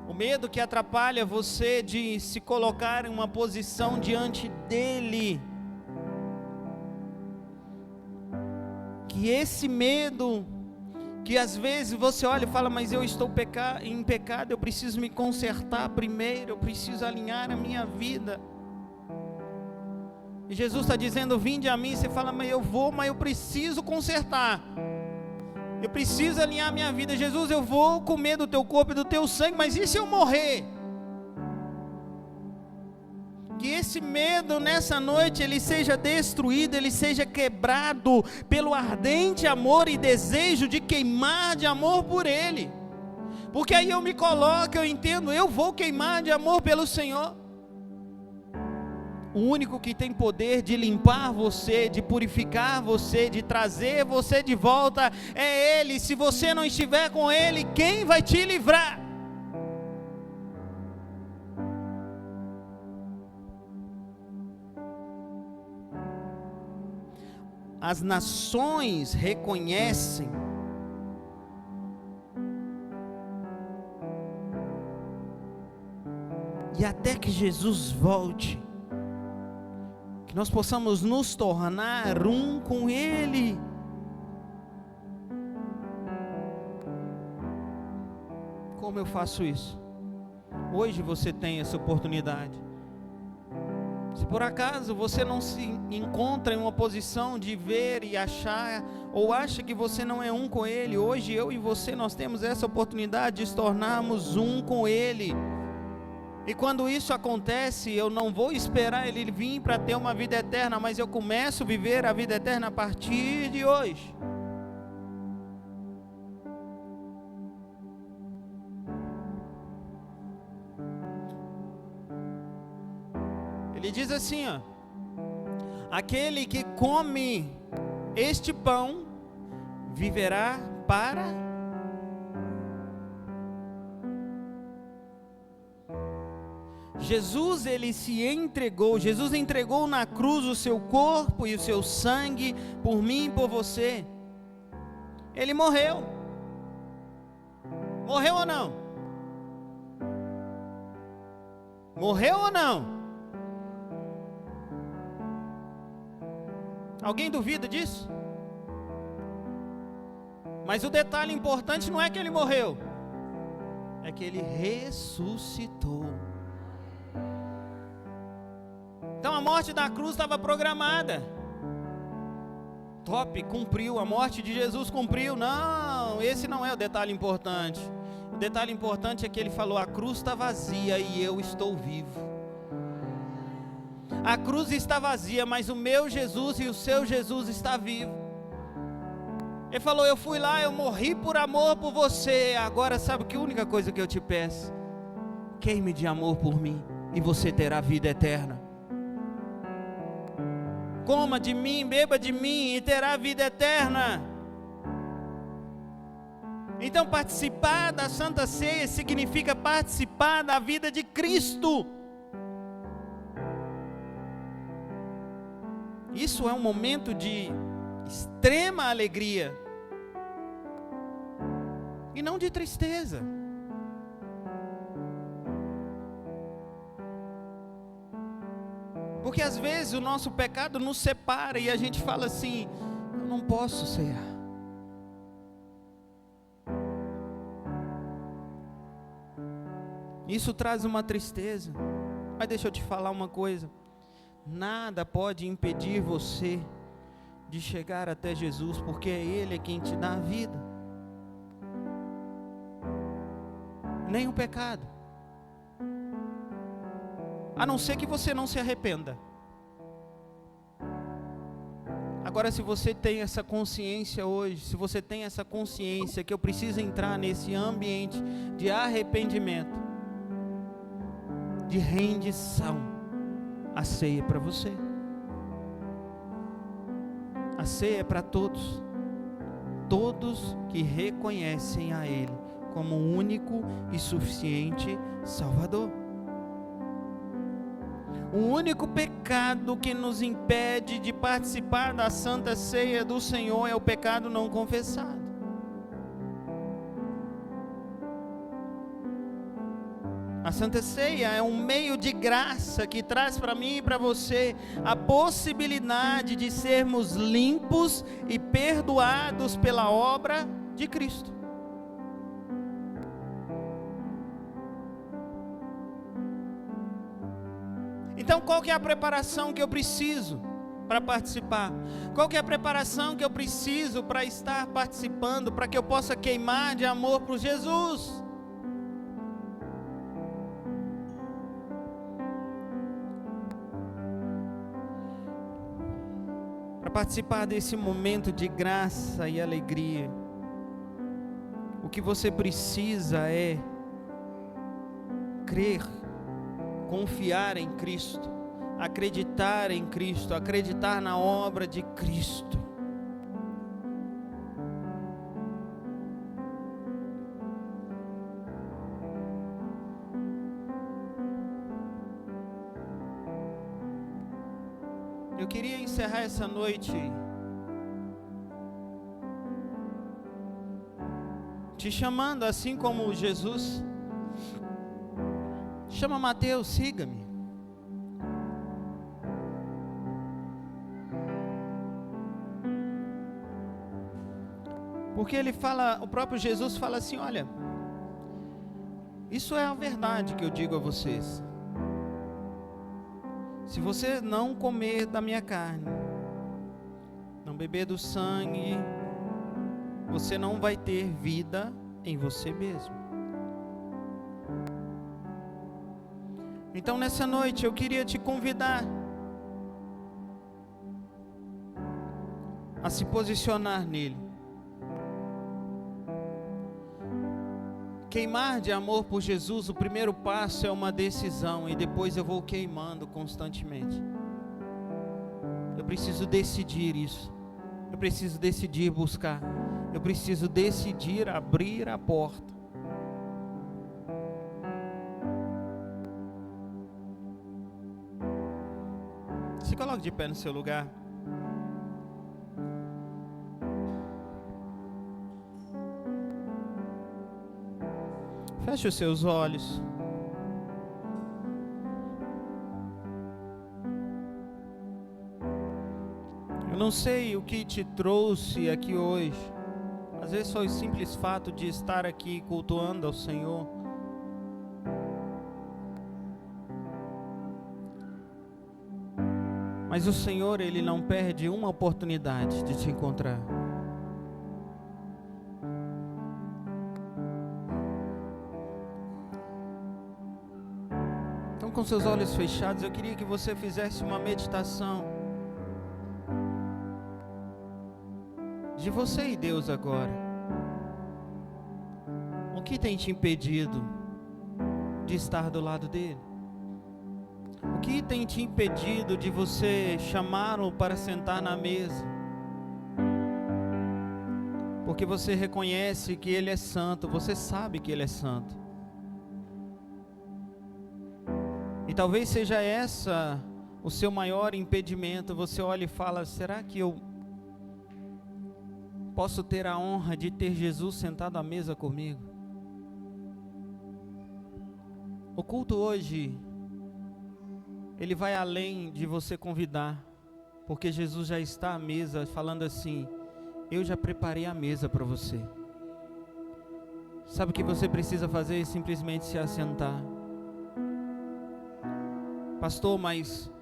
o medo que atrapalha você de se colocar em uma posição diante dEle, que esse medo que às vezes você olha e fala, mas eu estou em pecado, eu preciso me consertar primeiro, eu preciso alinhar a minha vida. E Jesus está dizendo, vinde a mim. Você fala, mas eu vou, mas eu preciso consertar, eu preciso alinhar a minha vida. Jesus, eu vou comer do teu corpo e do teu sangue, mas e se eu morrer? Que esse medo nessa noite, ele seja destruído, ele seja quebrado pelo ardente amor e desejo de queimar de amor por Ele. Porque aí eu me coloco, eu entendo, eu vou queimar de amor pelo Senhor. O único que tem poder de limpar você, de purificar você, de trazer você de volta é Ele. Se você não estiver com Ele, quem vai te livrar? As nações reconhecem e até que Jesus volte, que nós possamos nos tornar um com Ele. Como eu faço isso? Hoje você tem essa oportunidade. Se por acaso você não se encontra em uma posição de ver e achar, ou acha que você não é um com Ele, hoje eu e você, nós temos essa oportunidade de nos tornarmos um com Ele. E quando isso acontece, eu não vou esperar Ele vir para ter uma vida eterna, mas eu começo a viver a vida eterna a partir de hoje. Ele diz assim, ó, aquele que come este pão viverá para... Jesus, ele se entregou, Jesus entregou na cruz o seu corpo e o seu sangue por mim e por você. Ele morreu. Morreu ou não? Morreu ou não? Alguém duvida disso? Mas o detalhe importante não é que ele morreu, é que ele ressuscitou. Então a morte da cruz estava programada. Top, cumpriu, a morte de Jesus cumpriu. Não, esse não é o detalhe importante. O detalhe importante é que ele falou, a cruz está vazia e eu estou vivo. A cruz está vazia, mas o meu Jesus e o seu Jesus está vivo. Ele falou, eu fui lá, eu morri por amor por você. Agora sabe que a única coisa que eu te peço? Queime de amor por mim e você terá vida eterna. Coma de mim, beba de mim e terá vida eterna. Então participar da Santa Ceia significa participar da vida de Cristo. Isso é um momento de extrema alegria e não de tristeza. Porque às vezes o nosso pecado nos separa e a gente fala assim, eu não posso cear. Isso traz uma tristeza. Mas deixa eu te falar uma coisa. Nada pode impedir você de chegar até Jesus, porque é Ele quem te dá a vida. nenhum pecado. A não ser que você não se arrependa. Agora, se você tem essa consciência hoje, se você tem essa consciência que eu preciso entrar nesse ambiente de arrependimento, de rendição, a ceia é para você. A ceia é para todos. Todos que reconhecem a Ele como o único e suficiente Salvador. O único pecado que nos impede de participar da Santa Ceia do Senhor é o pecado não confessado. A Santa Ceia é um meio de graça que traz para mim e para você a possibilidade de sermos limpos e perdoados pela obra de Cristo. Então, qual que é a preparação que eu preciso para participar? Qual que é a preparação que eu preciso para estar participando, para que eu possa queimar de amor por Jesus? Para participar desse momento de graça e alegria, o que você precisa é crer, confiar em Cristo, acreditar em Cristo, acreditar na obra de Cristo. Eu queria encerrar essa noite te chamando assim como Jesus chama Mateus, siga-me. Porque ele fala, o próprio Jesus fala assim: olha, isso é a verdade que eu digo a vocês. Se você não comer da minha carne, não beber do sangue, você não vai ter vida em você mesmo. Então nessa noite eu queria te convidar a se posicionar nele. Queimar de amor por Jesus, o primeiro passo é uma decisão, e depois eu vou queimando constantemente. Eu preciso decidir isso. Eu preciso decidir buscar. Eu preciso decidir abrir a porta. Se coloque de pé no seu lugar. Feche os seus olhos. Eu não sei o que te trouxe aqui hoje. Às vezes só o simples fato de estar aqui cultuando ao Senhor. Mas o Senhor, Ele não perde uma oportunidade de te encontrar. Então, com seus olhos fechados, eu queria que você fizesse uma meditação de você e Deus agora. O que tem te impedido de estar do lado dele? O que tem te impedido de você chamá-lo para sentar na mesa? Porque você reconhece que ele é santo, você sabe que ele é santo. E talvez seja essa o seu maior impedimento. Você olha e fala: será que eu posso ter a honra de ter Jesus sentado à mesa comigo? O culto hoje, ele vai além de você convidar, porque Jesus já está à mesa falando assim: eu já preparei a mesa para você. Sabe o que você precisa fazer? Simplesmente se assentar. Pastor, mas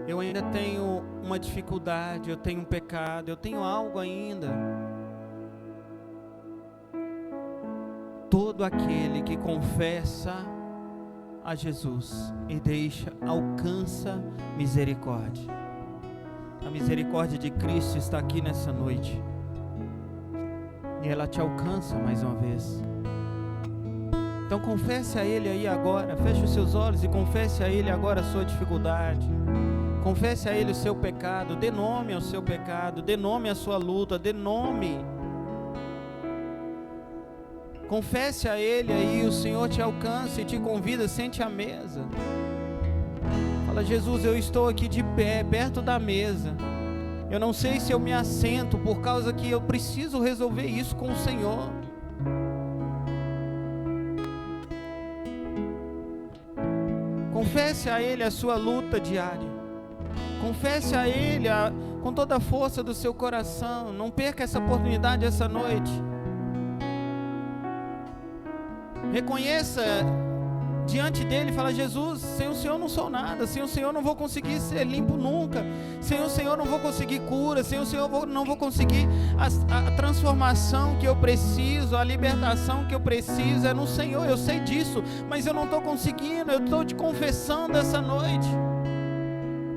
eu ainda tenho uma dificuldade, eu tenho um pecado, eu tenho algo ainda. todo aquele que confessa a Jesus e deixa, alcança misericórdia. A misericórdia de Cristo está aqui nessa noite, e ela te alcança mais uma vez. Então confesse a Ele aí agora, feche os seus olhos e confesse a Ele agora a sua dificuldade, confesse a Ele o seu pecado, dê nome ao seu pecado, dê nome à sua luta, dê nome. Confesse a Ele aí, o Senhor te alcança e te convida, sente à mesa. Fala: Jesus, eu estou aqui de pé, perto da mesa. Eu não sei se eu me assento, por causa que eu preciso resolver isso com o Senhor. Confesse a Ele a sua luta diária. Confesse a Ele com toda a força do seu coração. Não perca essa oportunidade essa noite. Reconheça diante dele, fala: Jesus, sem o Senhor não sou nada, sem o Senhor não vou conseguir ser limpo nunca, sem o Senhor não vou conseguir cura, sem o Senhor não vou conseguir a transformação que eu preciso, a libertação que eu preciso, é no Senhor, eu sei disso, mas eu não estou conseguindo, eu estou te confessando essa noite.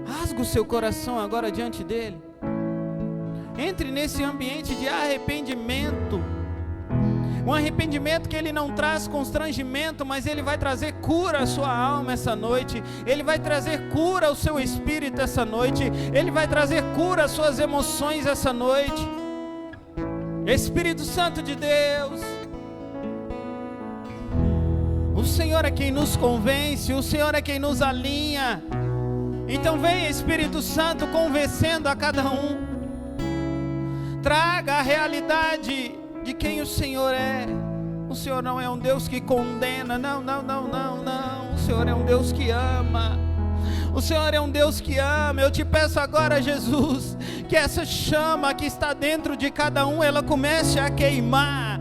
Rasga o seu coração agora diante dele, entre nesse ambiente de arrependimento, um arrependimento que ele não traz constrangimento, mas ele vai trazer cura à sua alma essa noite, ele vai trazer cura ao seu espírito essa noite, ele vai trazer cura às suas emoções essa noite. Espírito Santo de Deus, o Senhor é quem nos convence, o Senhor é quem nos alinha. Então vem, Espírito Santo, convencendo a cada um, traga a realidade de quem o Senhor é. O Senhor não é um Deus que condena, não, o Senhor é um Deus que ama, o Senhor é um Deus que ama. Eu te peço agora, Jesus, que essa chama que está dentro de cada um, ela comece a queimar,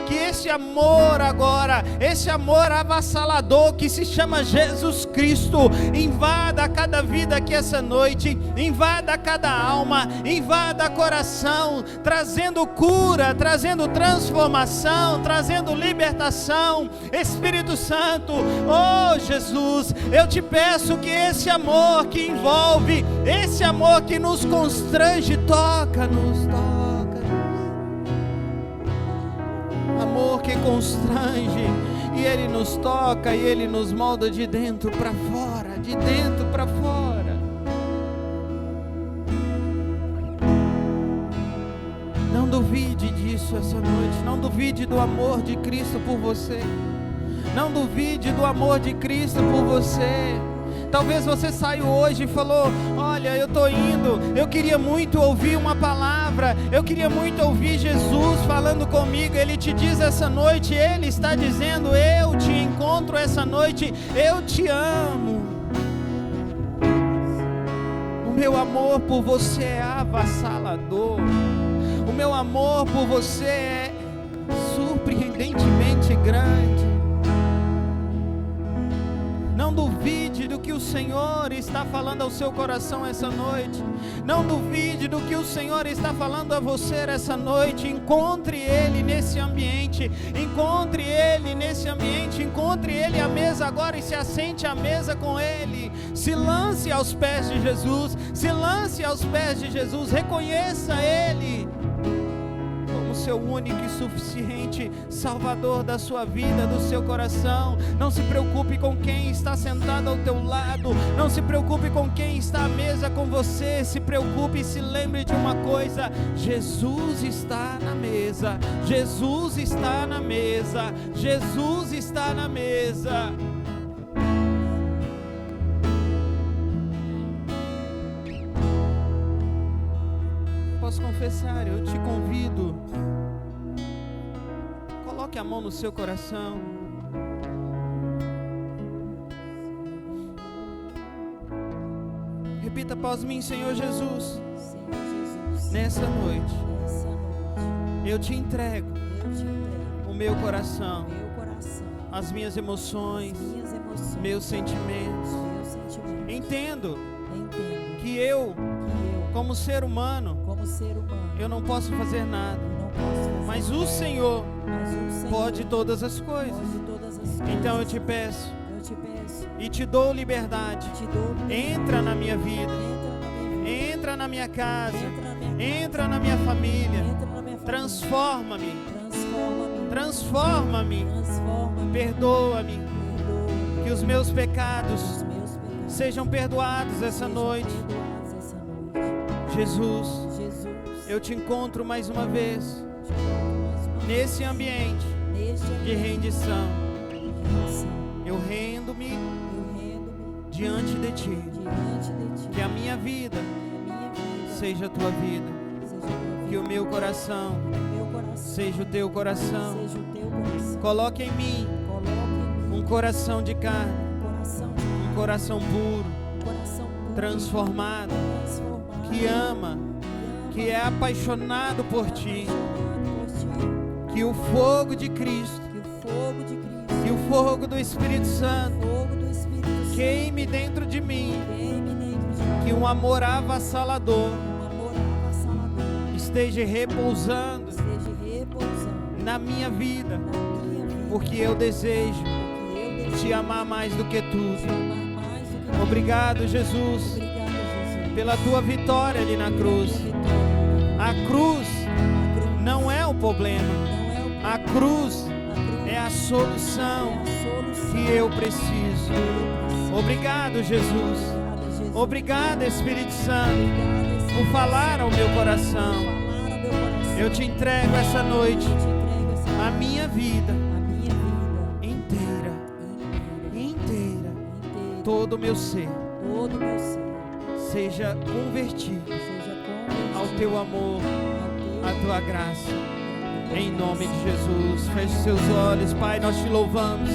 que esse amor agora, esse amor avassalador que se chama Jesus Cristo, invada cada vida aqui essa noite, invada cada alma, invada coração, trazendo cura, trazendo transformação, trazendo libertação. Espírito Santo, oh Jesus, eu te peço que esse amor que envolve, esse amor que nos constrange, toca-nos. Amor que constrange, e Ele nos toca, e Ele nos molda de dentro para fora, de dentro para fora. Não duvide disso essa noite, não duvide do amor de Cristo por você, não duvide do amor de Cristo por você. Talvez você saiu hoje e falou: olha, eu estou indo, eu queria muito ouvir uma palavra, eu queria muito ouvir Jesus falando comigo. Ele te diz essa noite, Ele está dizendo: eu te encontro essa noite, eu te amo. O meu amor por você é avassalador, o meu amor por você é surpreendentemente grande. Não duvide do que o Senhor está falando ao seu coração essa noite. Não duvide do que o Senhor está falando a você essa noite. Encontre Ele nesse ambiente. Encontre Ele nesse ambiente. Encontre Ele à mesa agora e se assente à mesa com Ele. Se lance aos pés de Jesus. Se lance aos pés de Jesus. Reconheça Ele como seu único e suficiente Salvador da sua vida, do seu coração. Não se preocupe com quem está sentado ao teu lado, não se preocupe com quem está à mesa com você. Se preocupe e se lembre de uma coisa: Jesus está na mesa, Jesus está na mesa, Jesus está na mesa. Posso confessar, eu te convido, coloque a mão no seu coração. Repita após mim: Senhor Jesus, nessa noite, eu te entrego o meu coração, as minhas emoções, meus sentimentos. Entendo que eu, como ser humano, eu não posso fazer nada, Mas o Senhor pode todas as coisas. Então eu te peço e te dou liberdade. Entra na minha vida, entra na minha casa, entra na minha família. Transforma-me, transforma-me, perdoa-me. Que os meus pecados sejam perdoados essa noite. Jesus, eu te encontro mais uma vez nesse ambiente de rendição. Eu rendo-me diante de ti. Que a minha vida seja a tua vida. Que o meu coração seja o teu coração. Coloque em mim um coração de carne, um coração puro, transformado, que ama, que é apaixonado por ti. Que o fogo de Cristo, que o fogo do Espírito Santo queime dentro de mim. Que um amor avassalador esteja repousando na minha vida, porque eu desejo te amar mais do que tudo. Obrigado, Jesus, pela tua vitória ali na cruz. A cruz não é o problema, a cruz é a solução que eu preciso. Obrigado, Jesus. Obrigado, Espírito Santo, por falar ao meu coração. Eu te entrego essa noite a minha vida inteira, todo o meu ser seja convertido ao teu amor, à tua graça, em nome de Jesus. Feche seus olhos, Pai, nós te louvamos.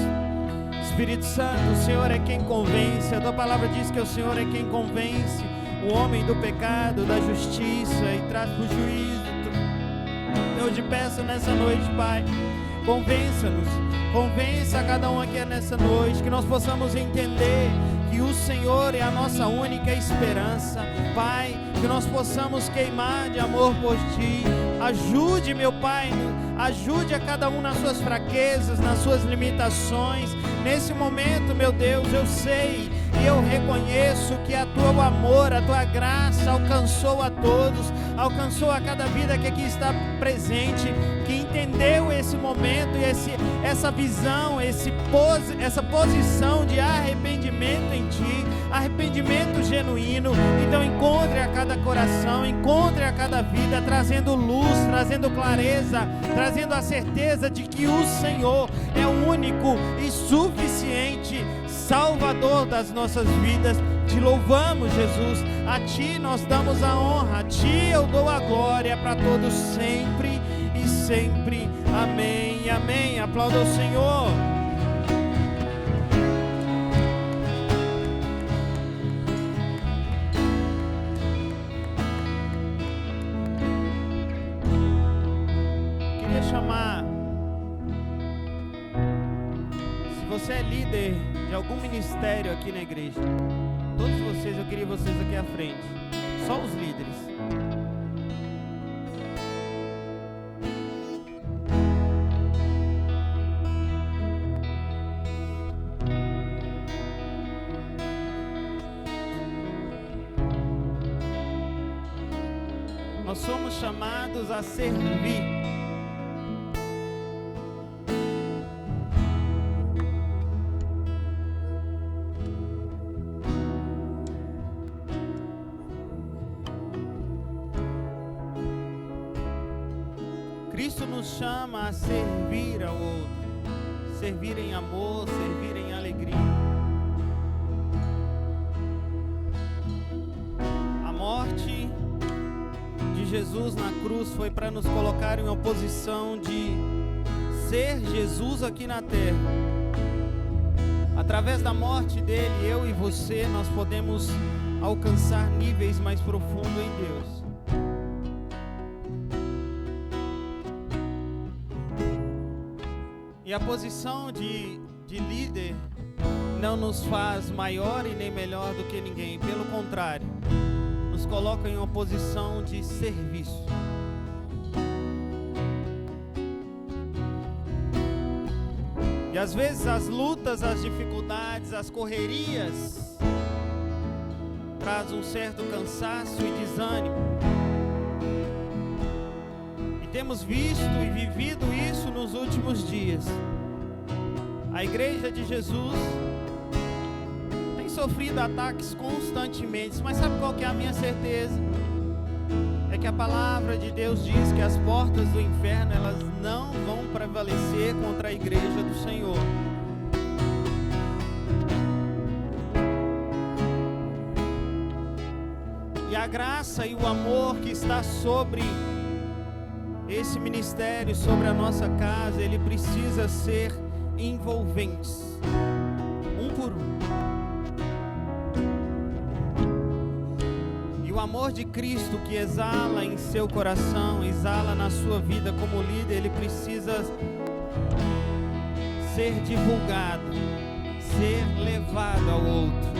Espírito Santo, o Senhor é quem convence. A tua palavra diz que o Senhor é quem convence o homem do pecado, da justiça e traz para o juízo. Eu te peço nessa noite, Pai, convença-nos, convença a cada um aqui nessa noite, que nós possamos entender que o Senhor é a nossa única esperança. Pai, que nós possamos queimar de amor por Ti. Ajude, meu Pai, ajude a cada um nas suas fraquezas, nas suas limitações. Nesse momento, meu Deus, eu sei e eu reconheço que o teu amor, a tua graça alcançou a todos, alcançou a cada vida que aqui está presente, que entendeu esse momento e essa visão, essa posição de arrependimento em Ti, arrependimento genuíno. Então encontre a cada coração, encontre a cada vida, trazendo luz, trazendo clareza, trazendo a certeza de que o Senhor é o único e suficiente Salvador das nossas vidas. Te louvamos, Jesus, a Ti nós damos a honra, a Ti eu dou a glória para todos sempre e sempre. Amém, amém. Aplauda o Senhor. Queria chamar, se você é líder de algum ministério aqui na igreja, todos vocês, eu queria vocês aqui à frente, só os líderes. Nós somos chamados a servir. Cristo nos chama a servir ao outro, servir em amor, servir em alegria. A morte de Jesus na cruz foi para nos colocar em uma posição de ser Jesus aqui na terra. Através da morte dele, eu e você, nós podemos alcançar níveis mais profundos em Deus. E a posição de líder não nos faz maior e nem melhor do que ninguém. Pelo contrário, nos coloca em uma posição de serviço. E às vezes as lutas, as dificuldades, as correrias traz um certo cansaço e desânimo. E temos visto e vivido isso nos últimos dias. A Igreja de Jesus tem sofrido ataques constantemente, mas sabe qual que é a minha certeza? É que a palavra de Deus diz que as portas do inferno, elas não vão prevalecer contra a Igreja do Senhor. E a graça e o amor que está sobre esse ministério, sobre a nossa casa, ele precisa ser envolventes, um por um. E o amor de Cristo que exala em seu coração, exala na sua vida como líder, ele precisa ser divulgado, ser levado ao outro.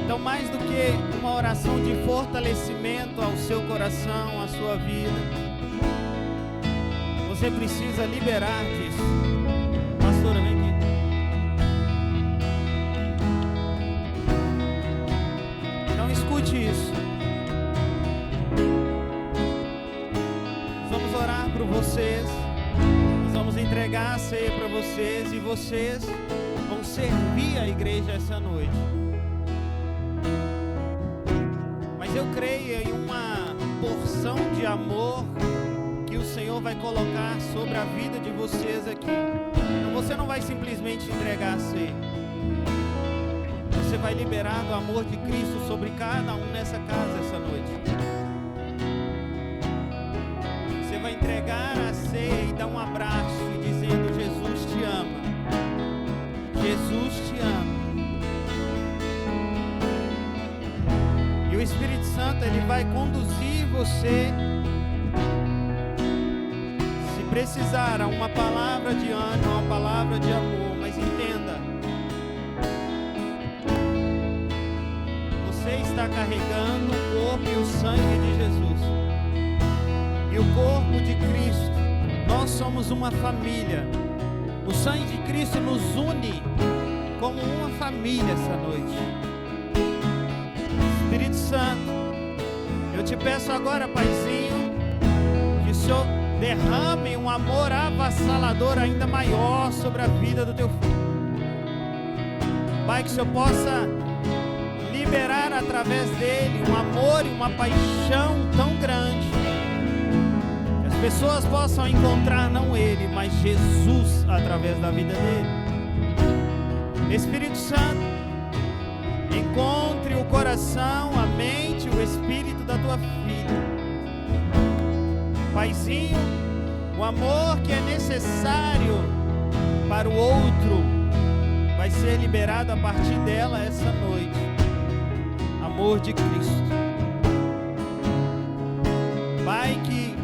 Então, mais do que uma oração de fortalecimento ao seu coração, à sua vida, você precisa liberar disso. Pastora, vem aqui. Então, escute isso. Nós vamos orar por vocês. Nós vamos entregar a ceia para vocês. E vocês vão servir a igreja essa noite. Eu creio em uma porção de amor que o Senhor vai colocar sobre a vida de vocês aqui. Então você não vai simplesmente entregar a ceia. Você vai liberar do amor de Cristo sobre cada um nessa casa essa noite. Você vai entregar a ceia e dar um abraço e dizendo: Jesus te ama. Jesus te ama. O Espírito Santo, ele vai conduzir você, se precisar, a uma palavra de ânimo, uma palavra de amor. Mas entenda, você está carregando o corpo e o sangue de Jesus e o corpo de Cristo. Nós somos uma família. O sangue de Cristo nos une como uma família essa noite. Espírito Santo, eu te peço agora, Paizinho, que o Senhor derrame um amor avassalador ainda maior sobre a vida do teu filho. Pai, que o Senhor possa liberar através dele um amor e uma paixão tão grande, que as pessoas possam encontrar não ele, mas Jesus através da vida dele. Espírito Santo, encontre o coração, a mente, o espírito da tua filha. Paizinho, o amor que é necessário para o outro vai ser liberado a partir dela essa noite. Amor de Cristo. Pai, que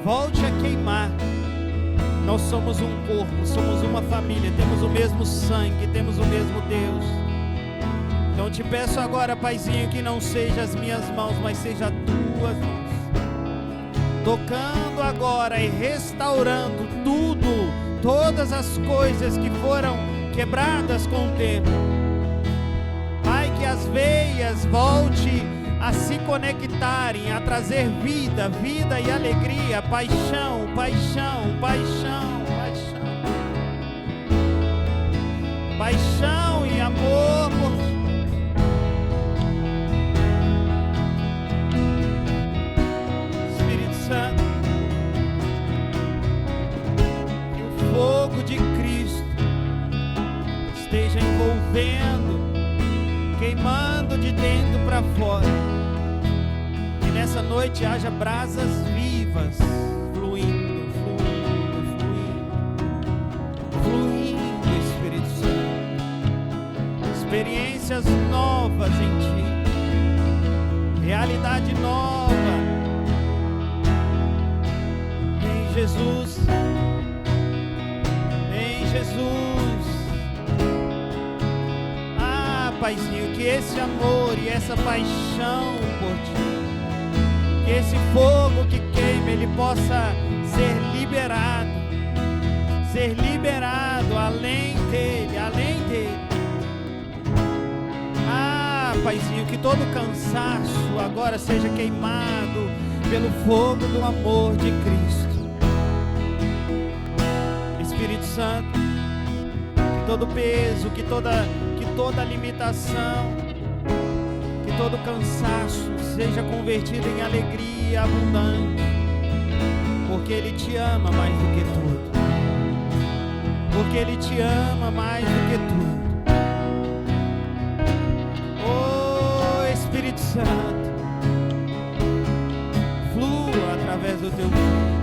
volte a queimar. Nós somos um corpo, somos uma família, temos o mesmo sangue, temos o mesmo Deus. Então te peço agora, Paizinho, que não seja as minhas mãos, mas seja as tuas mãos, tocando agora e restaurando tudo, todas as coisas que foram quebradas com o tempo. Pai, que as veias volte a se conectarem, a trazer vida, vida e alegria, paixão, paixão, paixão, paixão, paixão e amor por ti. Espírito Santo, que o fogo de Cristo esteja envolvendo, queimando de dentro para fora. Que nessa noite haja brasas vivas, fluindo, fluindo, fluindo, fluindo, Espírito Santo. Experiências novas em Ti, realidade nova em Jesus, em Jesus. Paizinho, que esse amor e essa paixão por Ti, que esse fogo que queima, ele possa ser liberado, ser liberado além dele, além dele. Ah, Paizinho, que todo cansaço agora seja queimado pelo fogo do amor de Cristo. Espírito Santo, que todo peso, que toda limitação, que todo cansaço seja convertido em alegria abundante, porque Ele te ama mais do que tudo. Porque Ele te ama mais do que tudo. Oh, Espírito Santo, flua através do Teu Filho.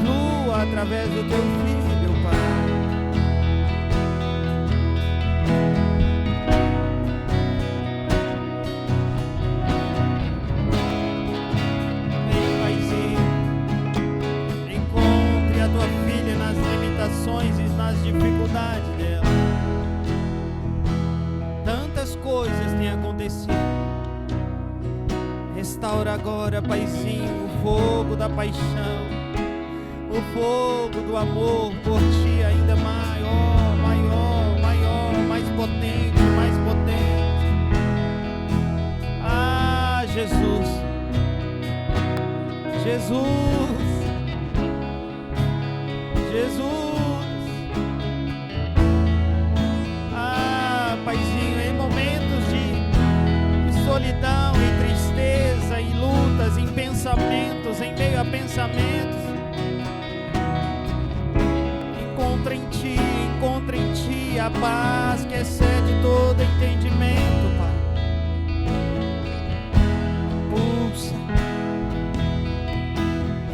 Flua através do Teu Filho, Pai. Vem, Paizinho, encontre a Tua filha nas limitações e nas dificuldades dela. Tantas coisas têm acontecido. Restaura agora, Paizinho, o fogo da paixão, o fogo do amor por Ti ainda maior, maior, maior, mais potente, mais potente. Ah, Jesus, Jesus, Jesus. Ah, Paizinho, em momentos de solidão e tristeza, em lutas, em pensamentos, em meio a pensamentos, encontra em Ti a paz que excede todo entendimento, Pai. Pulsa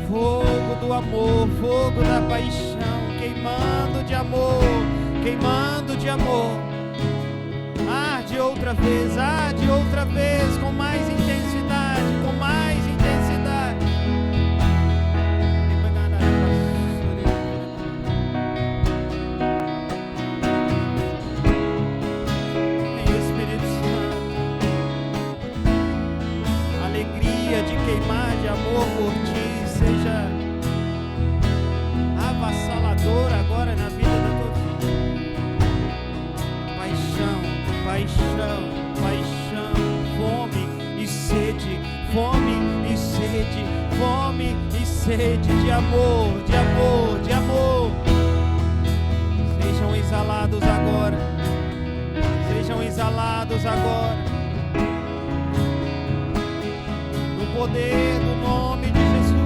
fogo do amor, fogo da paixão, queimando de amor, queimando de amor. Arde outra vez, com mais intensidade, com mais intensidade. Vem, Espírito Santo, a alegria de queimar de amor por Ti seja avassaladora agora na vida da Tua filha. Paixão, paixão, paixão, fome e sede, fome e sede, fome e sede de amor, de amor, de amor. Sejam exalados agora, sejam exalados agora, no poder do nome de Jesus.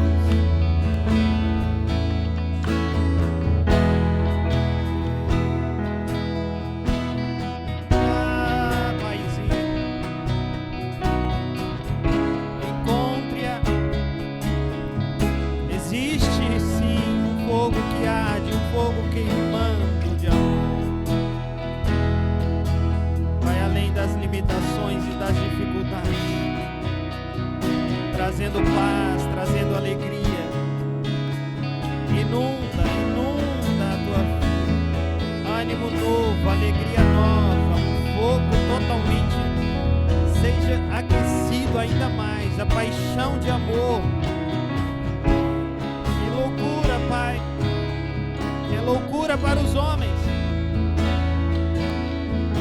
Queimando de amor, vai além das limitações e das dificuldades, trazendo paz, trazendo alegria. Inunda a Tua vida, ânimo novo, alegria nova, um fogo totalmente seja aquecido ainda mais, a paixão de amor. Que loucura, Pai, loucura para os homens,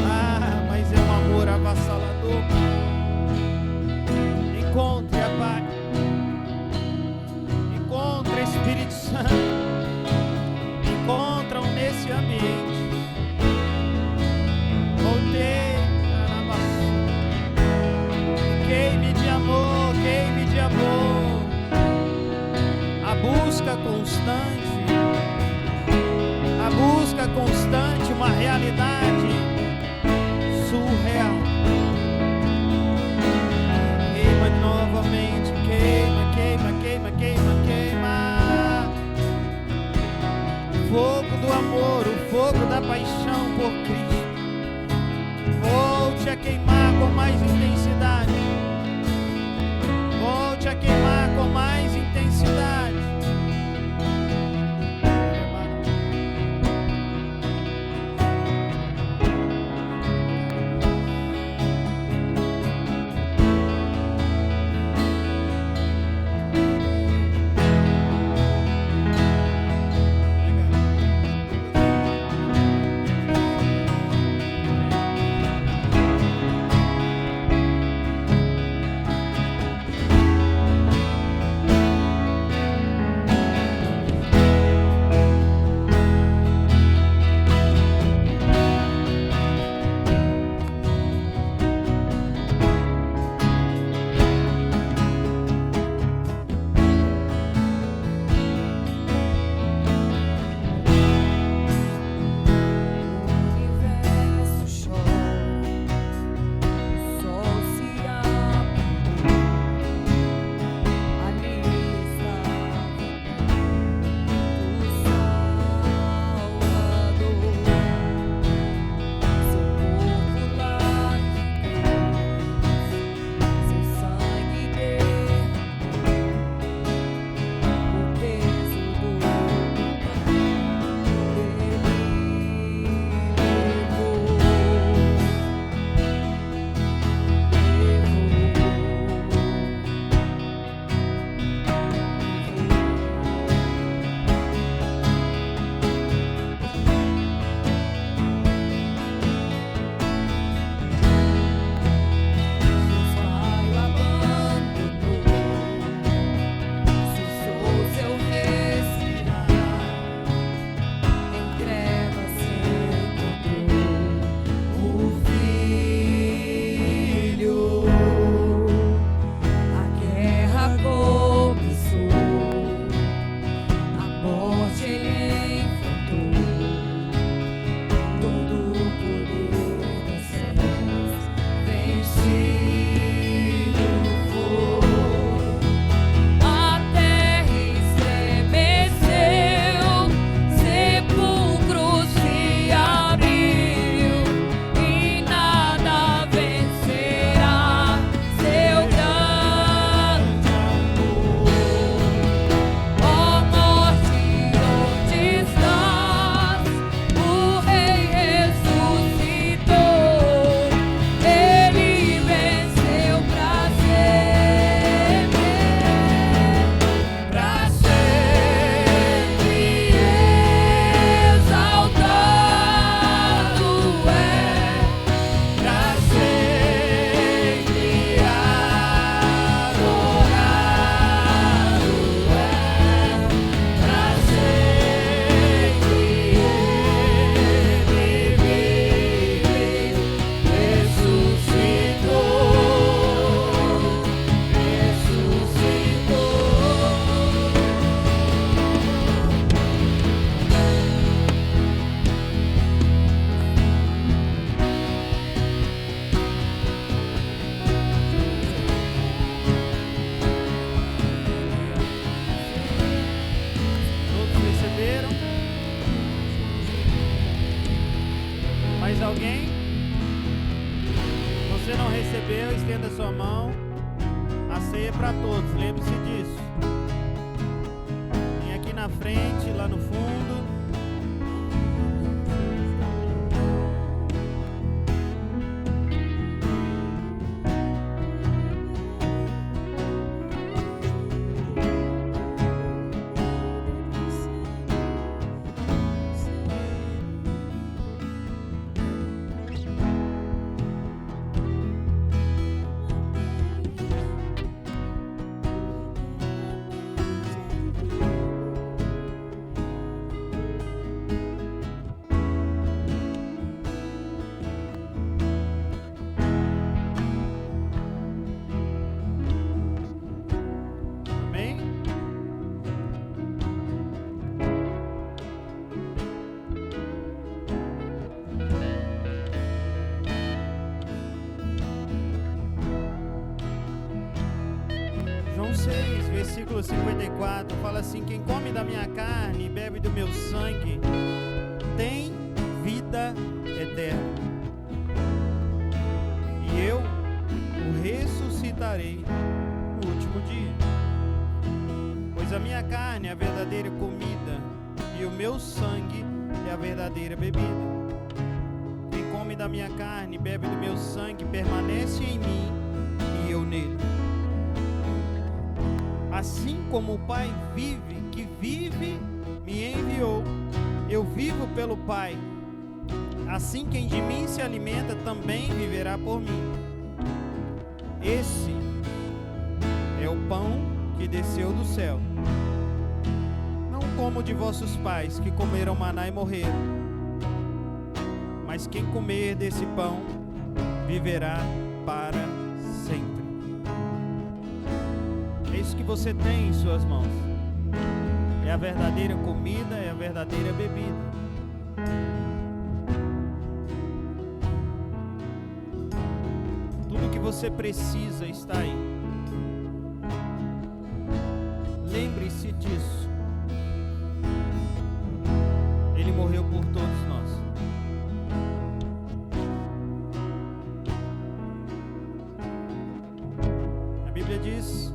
mas é um amor avassalador. Encontre a Pai, encontre Espírito Santo, encontram nesse ambiente. Voltei, queime de amor, queime de amor, a busca constante. A busca constante, uma realidade surreal. Queima novamente, queima, queima, queima, queima, queima. Fogo do amor, o fogo da paixão por Cristo. Volte a queimar com mais intensidade. Volte a queimar com mais intensidade. sua mão. A ceia é para todos, lembre-se disso. Vem aqui na frente, lá no fundo. Versículo 54 fala assim: quem come da minha carne e bebe do meu sangue tem vida eterna, e eu o ressuscitarei no último dia. Pois a minha carne é a verdadeira comida e o meu sangue é a verdadeira bebida. Quem come da minha carne e bebe do meu sangue permanece em mim e eu nele. Assim como o Pai vive, que vive, me enviou, eu vivo pelo Pai. Assim quem de mim se alimenta também viverá por mim. Esse é o pão que desceu do céu, não como de vossos pais que comeram maná e morreram, mas quem comer desse pão viverá para sempre. É isso que você tem em suas mãos. É a verdadeira comida, é a verdadeira bebida. Tudo que você precisa está aí. Lembre-se disso. Ele morreu por todos nós. A Bíblia diz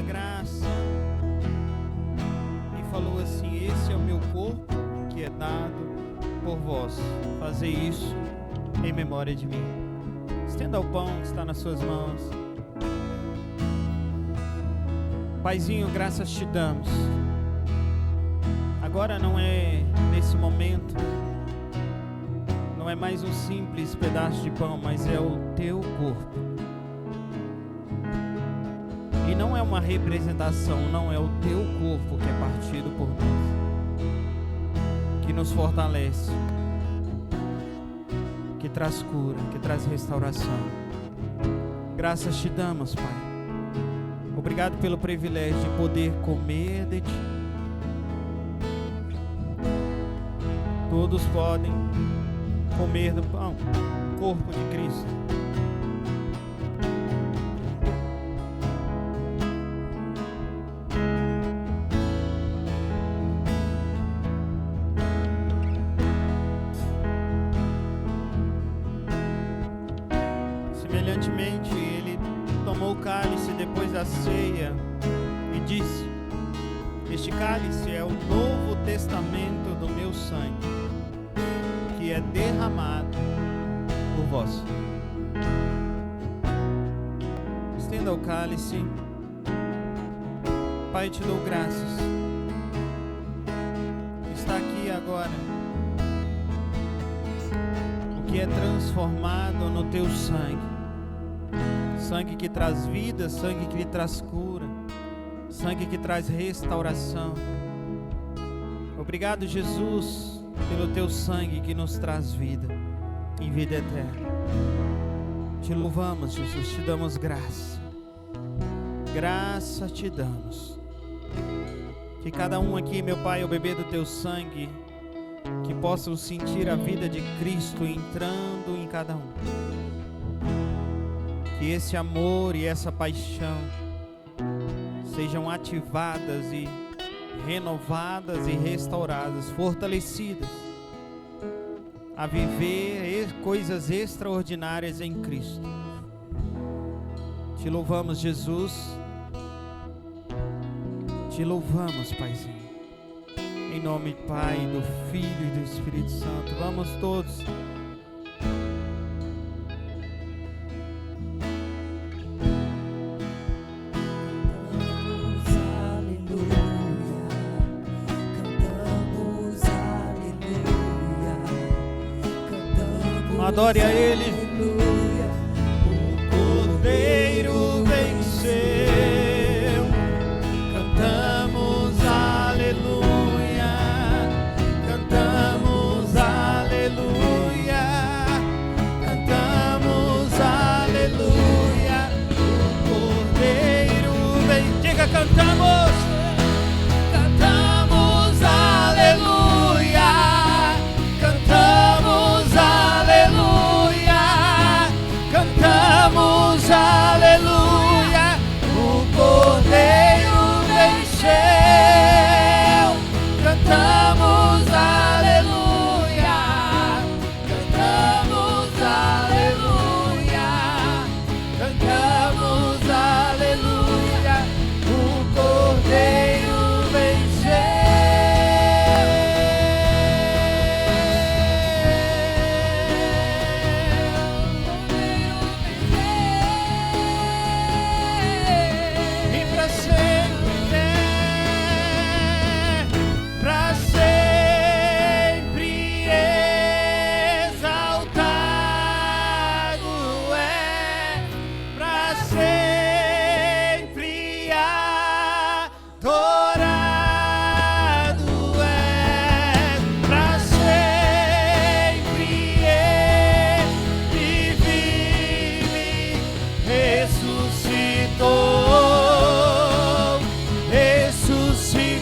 graça e falou assim: esse é o meu corpo que é dado por vós, fazei isso em memória de mim. Estenda o pão que está nas suas mãos. Paizinho, graças te damos. Agora não é nesse momento, não é mais um simples pedaço de pão, mas é o teu corpo. E não é uma representação, não é o teu corpo que é partido por nós, que nos fortalece, que traz cura, que traz restauração. Graças te damos, Pai. Obrigado pelo privilégio de poder comer de ti. Todos podem comer do pão, corpo de Cristo. Semelhantemente, ele tomou o cálice depois da ceia e disse: este cálice é o novo testamento do meu sangue, que é derramado por vós. Estenda o cálice. Pai, te dou graças. Está aqui agora o que é transformado no teu sangue. Sangue que traz vida, sangue que traz cura, sangue que traz restauração. Obrigado, Jesus, pelo teu sangue que nos traz vida e vida eterna. Te louvamos, Jesus, te damos graça. Graça te damos. Que cada um aqui, meu Pai, ao beber do teu sangue, que possam sentir a vida de Cristo entrando em cada um. Que esse amor e essa paixão sejam ativadas e renovadas e restauradas, fortalecidas, a viver coisas extraordinárias em Cristo. Te louvamos, Jesus. Te louvamos, Paizinho. Em nome do Pai, do Filho e do Espírito Santo. Vamos todos. Adore a Ele. O Cordeiro venceu. Cantamos aleluia. Cantamos aleluia. Cantamos aleluia. O Cordeiro venceu. Diga, cantamos. Cantamos aleluia. Cantamos aleluia, cantamos aleluia, o Cordeiro venceu, cantamos aleluia, cantamos aleluia, cantamos aleluia, o Cordeiro venceu.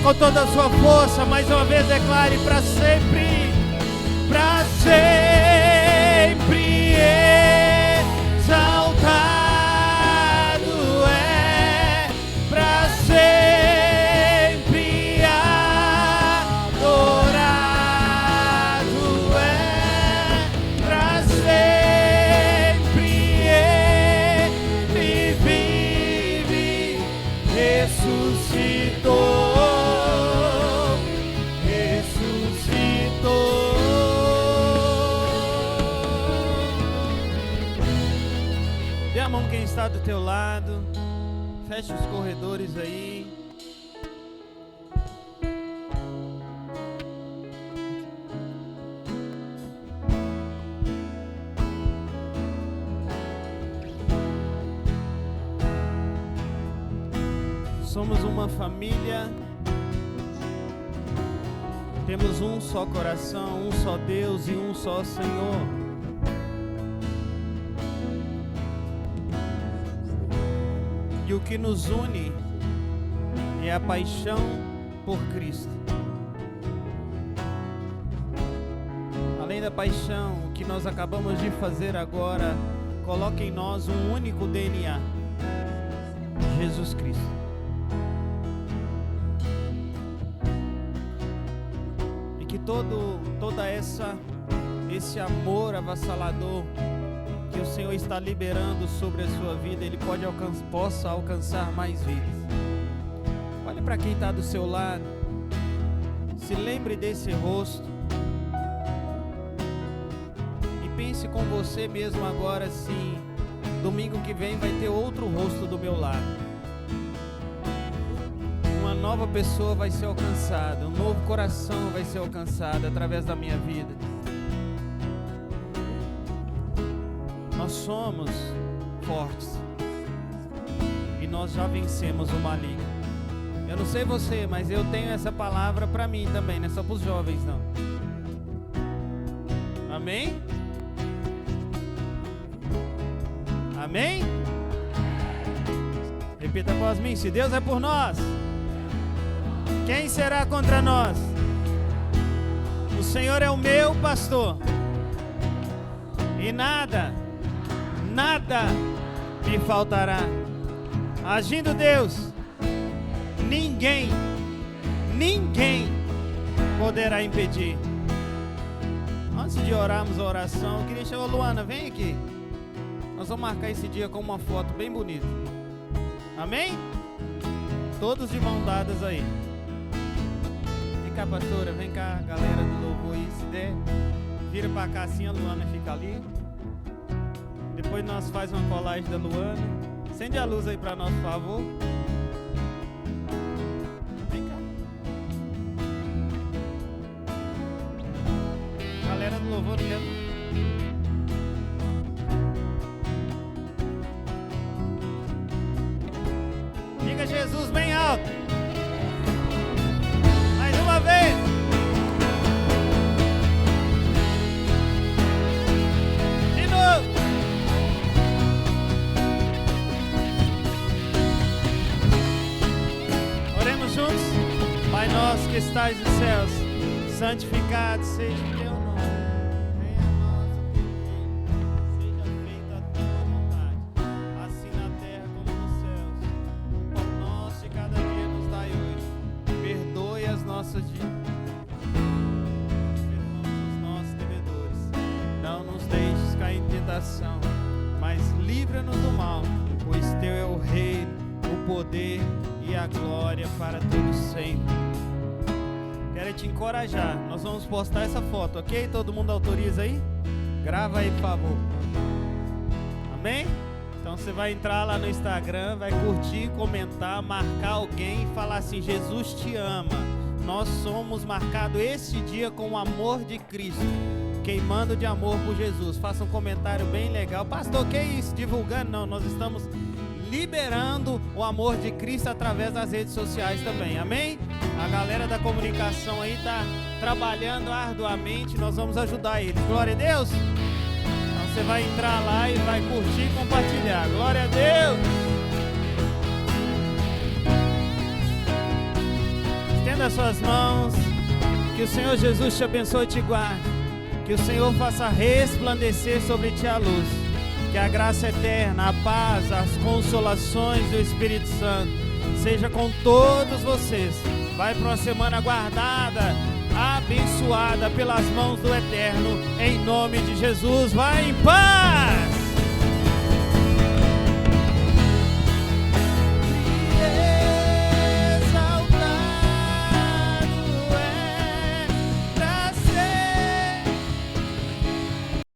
Com toda a sua força, mais uma vez declare: para sempre, para sempre exaltado é, para sempre adorado é, para sempre ele vive, ressuscitou. Dê a mão quem está do teu lado. Feche os corredores aí. Somos uma família. Temos um só coração, um só Deus e um só Senhor. E o que nos une é a paixão por Cristo. Além da paixão, o que nós acabamos de fazer agora, coloca em nós um único DNA: Jesus Cristo. E que toda esse amor avassalador que o Senhor está liberando sobre a sua vida, Ele possa alcançar mais vidas. Olhe para quem está do seu lado, se lembre desse rosto e pense com você mesmo agora assim: domingo que vem vai ter outro rosto do meu lado. Uma nova pessoa vai ser alcançada, um novo coração vai ser alcançado através da minha vida. Nós somos fortes e nós já vencemos o maligno. Eu não sei você, mas eu tenho essa palavra para mim também, não é só para os jovens não. Amém? Amém? Repita após mim: se Deus é por nós, quem será contra nós? O Senhor é o meu pastor e nada me faltará. Agindo Deus, ninguém poderá impedir. Antes de orarmos a oração, eu queria chamar Luana, vem aqui. Nós vamos marcar esse dia com uma foto bem bonita. Amém? Todos de mão dadas aí. Vem cá, pastora, vem cá, galera do louvor aí, se der. Vira pra cá assim, a Luana fica ali. Depois nós faz uma colagem da Luana. Acende a luz aí pra nós, por favor. Vem cá. Galera do louvor, não quer... Diga Jesus bem alto. Mais uma vez. De novo. Oremos juntos. Pai nosso que estais nos céus, santificado seja o teu nome. Venha a nós o teu reino. Seja feita a tua vontade, assim na terra como nos céus. O pão nosso de cada dia nos dai hoje. Perdoe as nossas dívidas. Perdoamos os nossos devedores. Não nos deixes cair em tentação, mas livra-nos do mal, pois teu é o reino, o poder e a glória para todos sempre. Quero te encorajar. Nós vamos postar essa foto, ok? Todo mundo autoriza aí? Grava aí, por favor. Amém? Então você vai entrar lá no Instagram, vai curtir, comentar, marcar alguém e falar assim: Jesus te ama. Nós somos marcados esse dia com o amor de Cristo, queimando de amor por Jesus. Faça um comentário bem legal. Pastor, que isso? Divulgando? Não, nós estamos liberando o amor de Cristo através das redes sociais também, amém? A galera da comunicação aí está trabalhando arduamente, nós vamos ajudar eles, glória a Deus. Então você vai entrar lá e vai curtir e compartilhar, glória a Deus. Estenda as suas mãos, que o Senhor Jesus te abençoe e te guarde, que o Senhor faça resplandecer sobre ti a luz. Que a graça eterna, a paz, as consolações do Espírito Santo seja com todos vocês. Vai para uma semana guardada, abençoada pelas mãos do Eterno, em nome de Jesus. Vai em paz!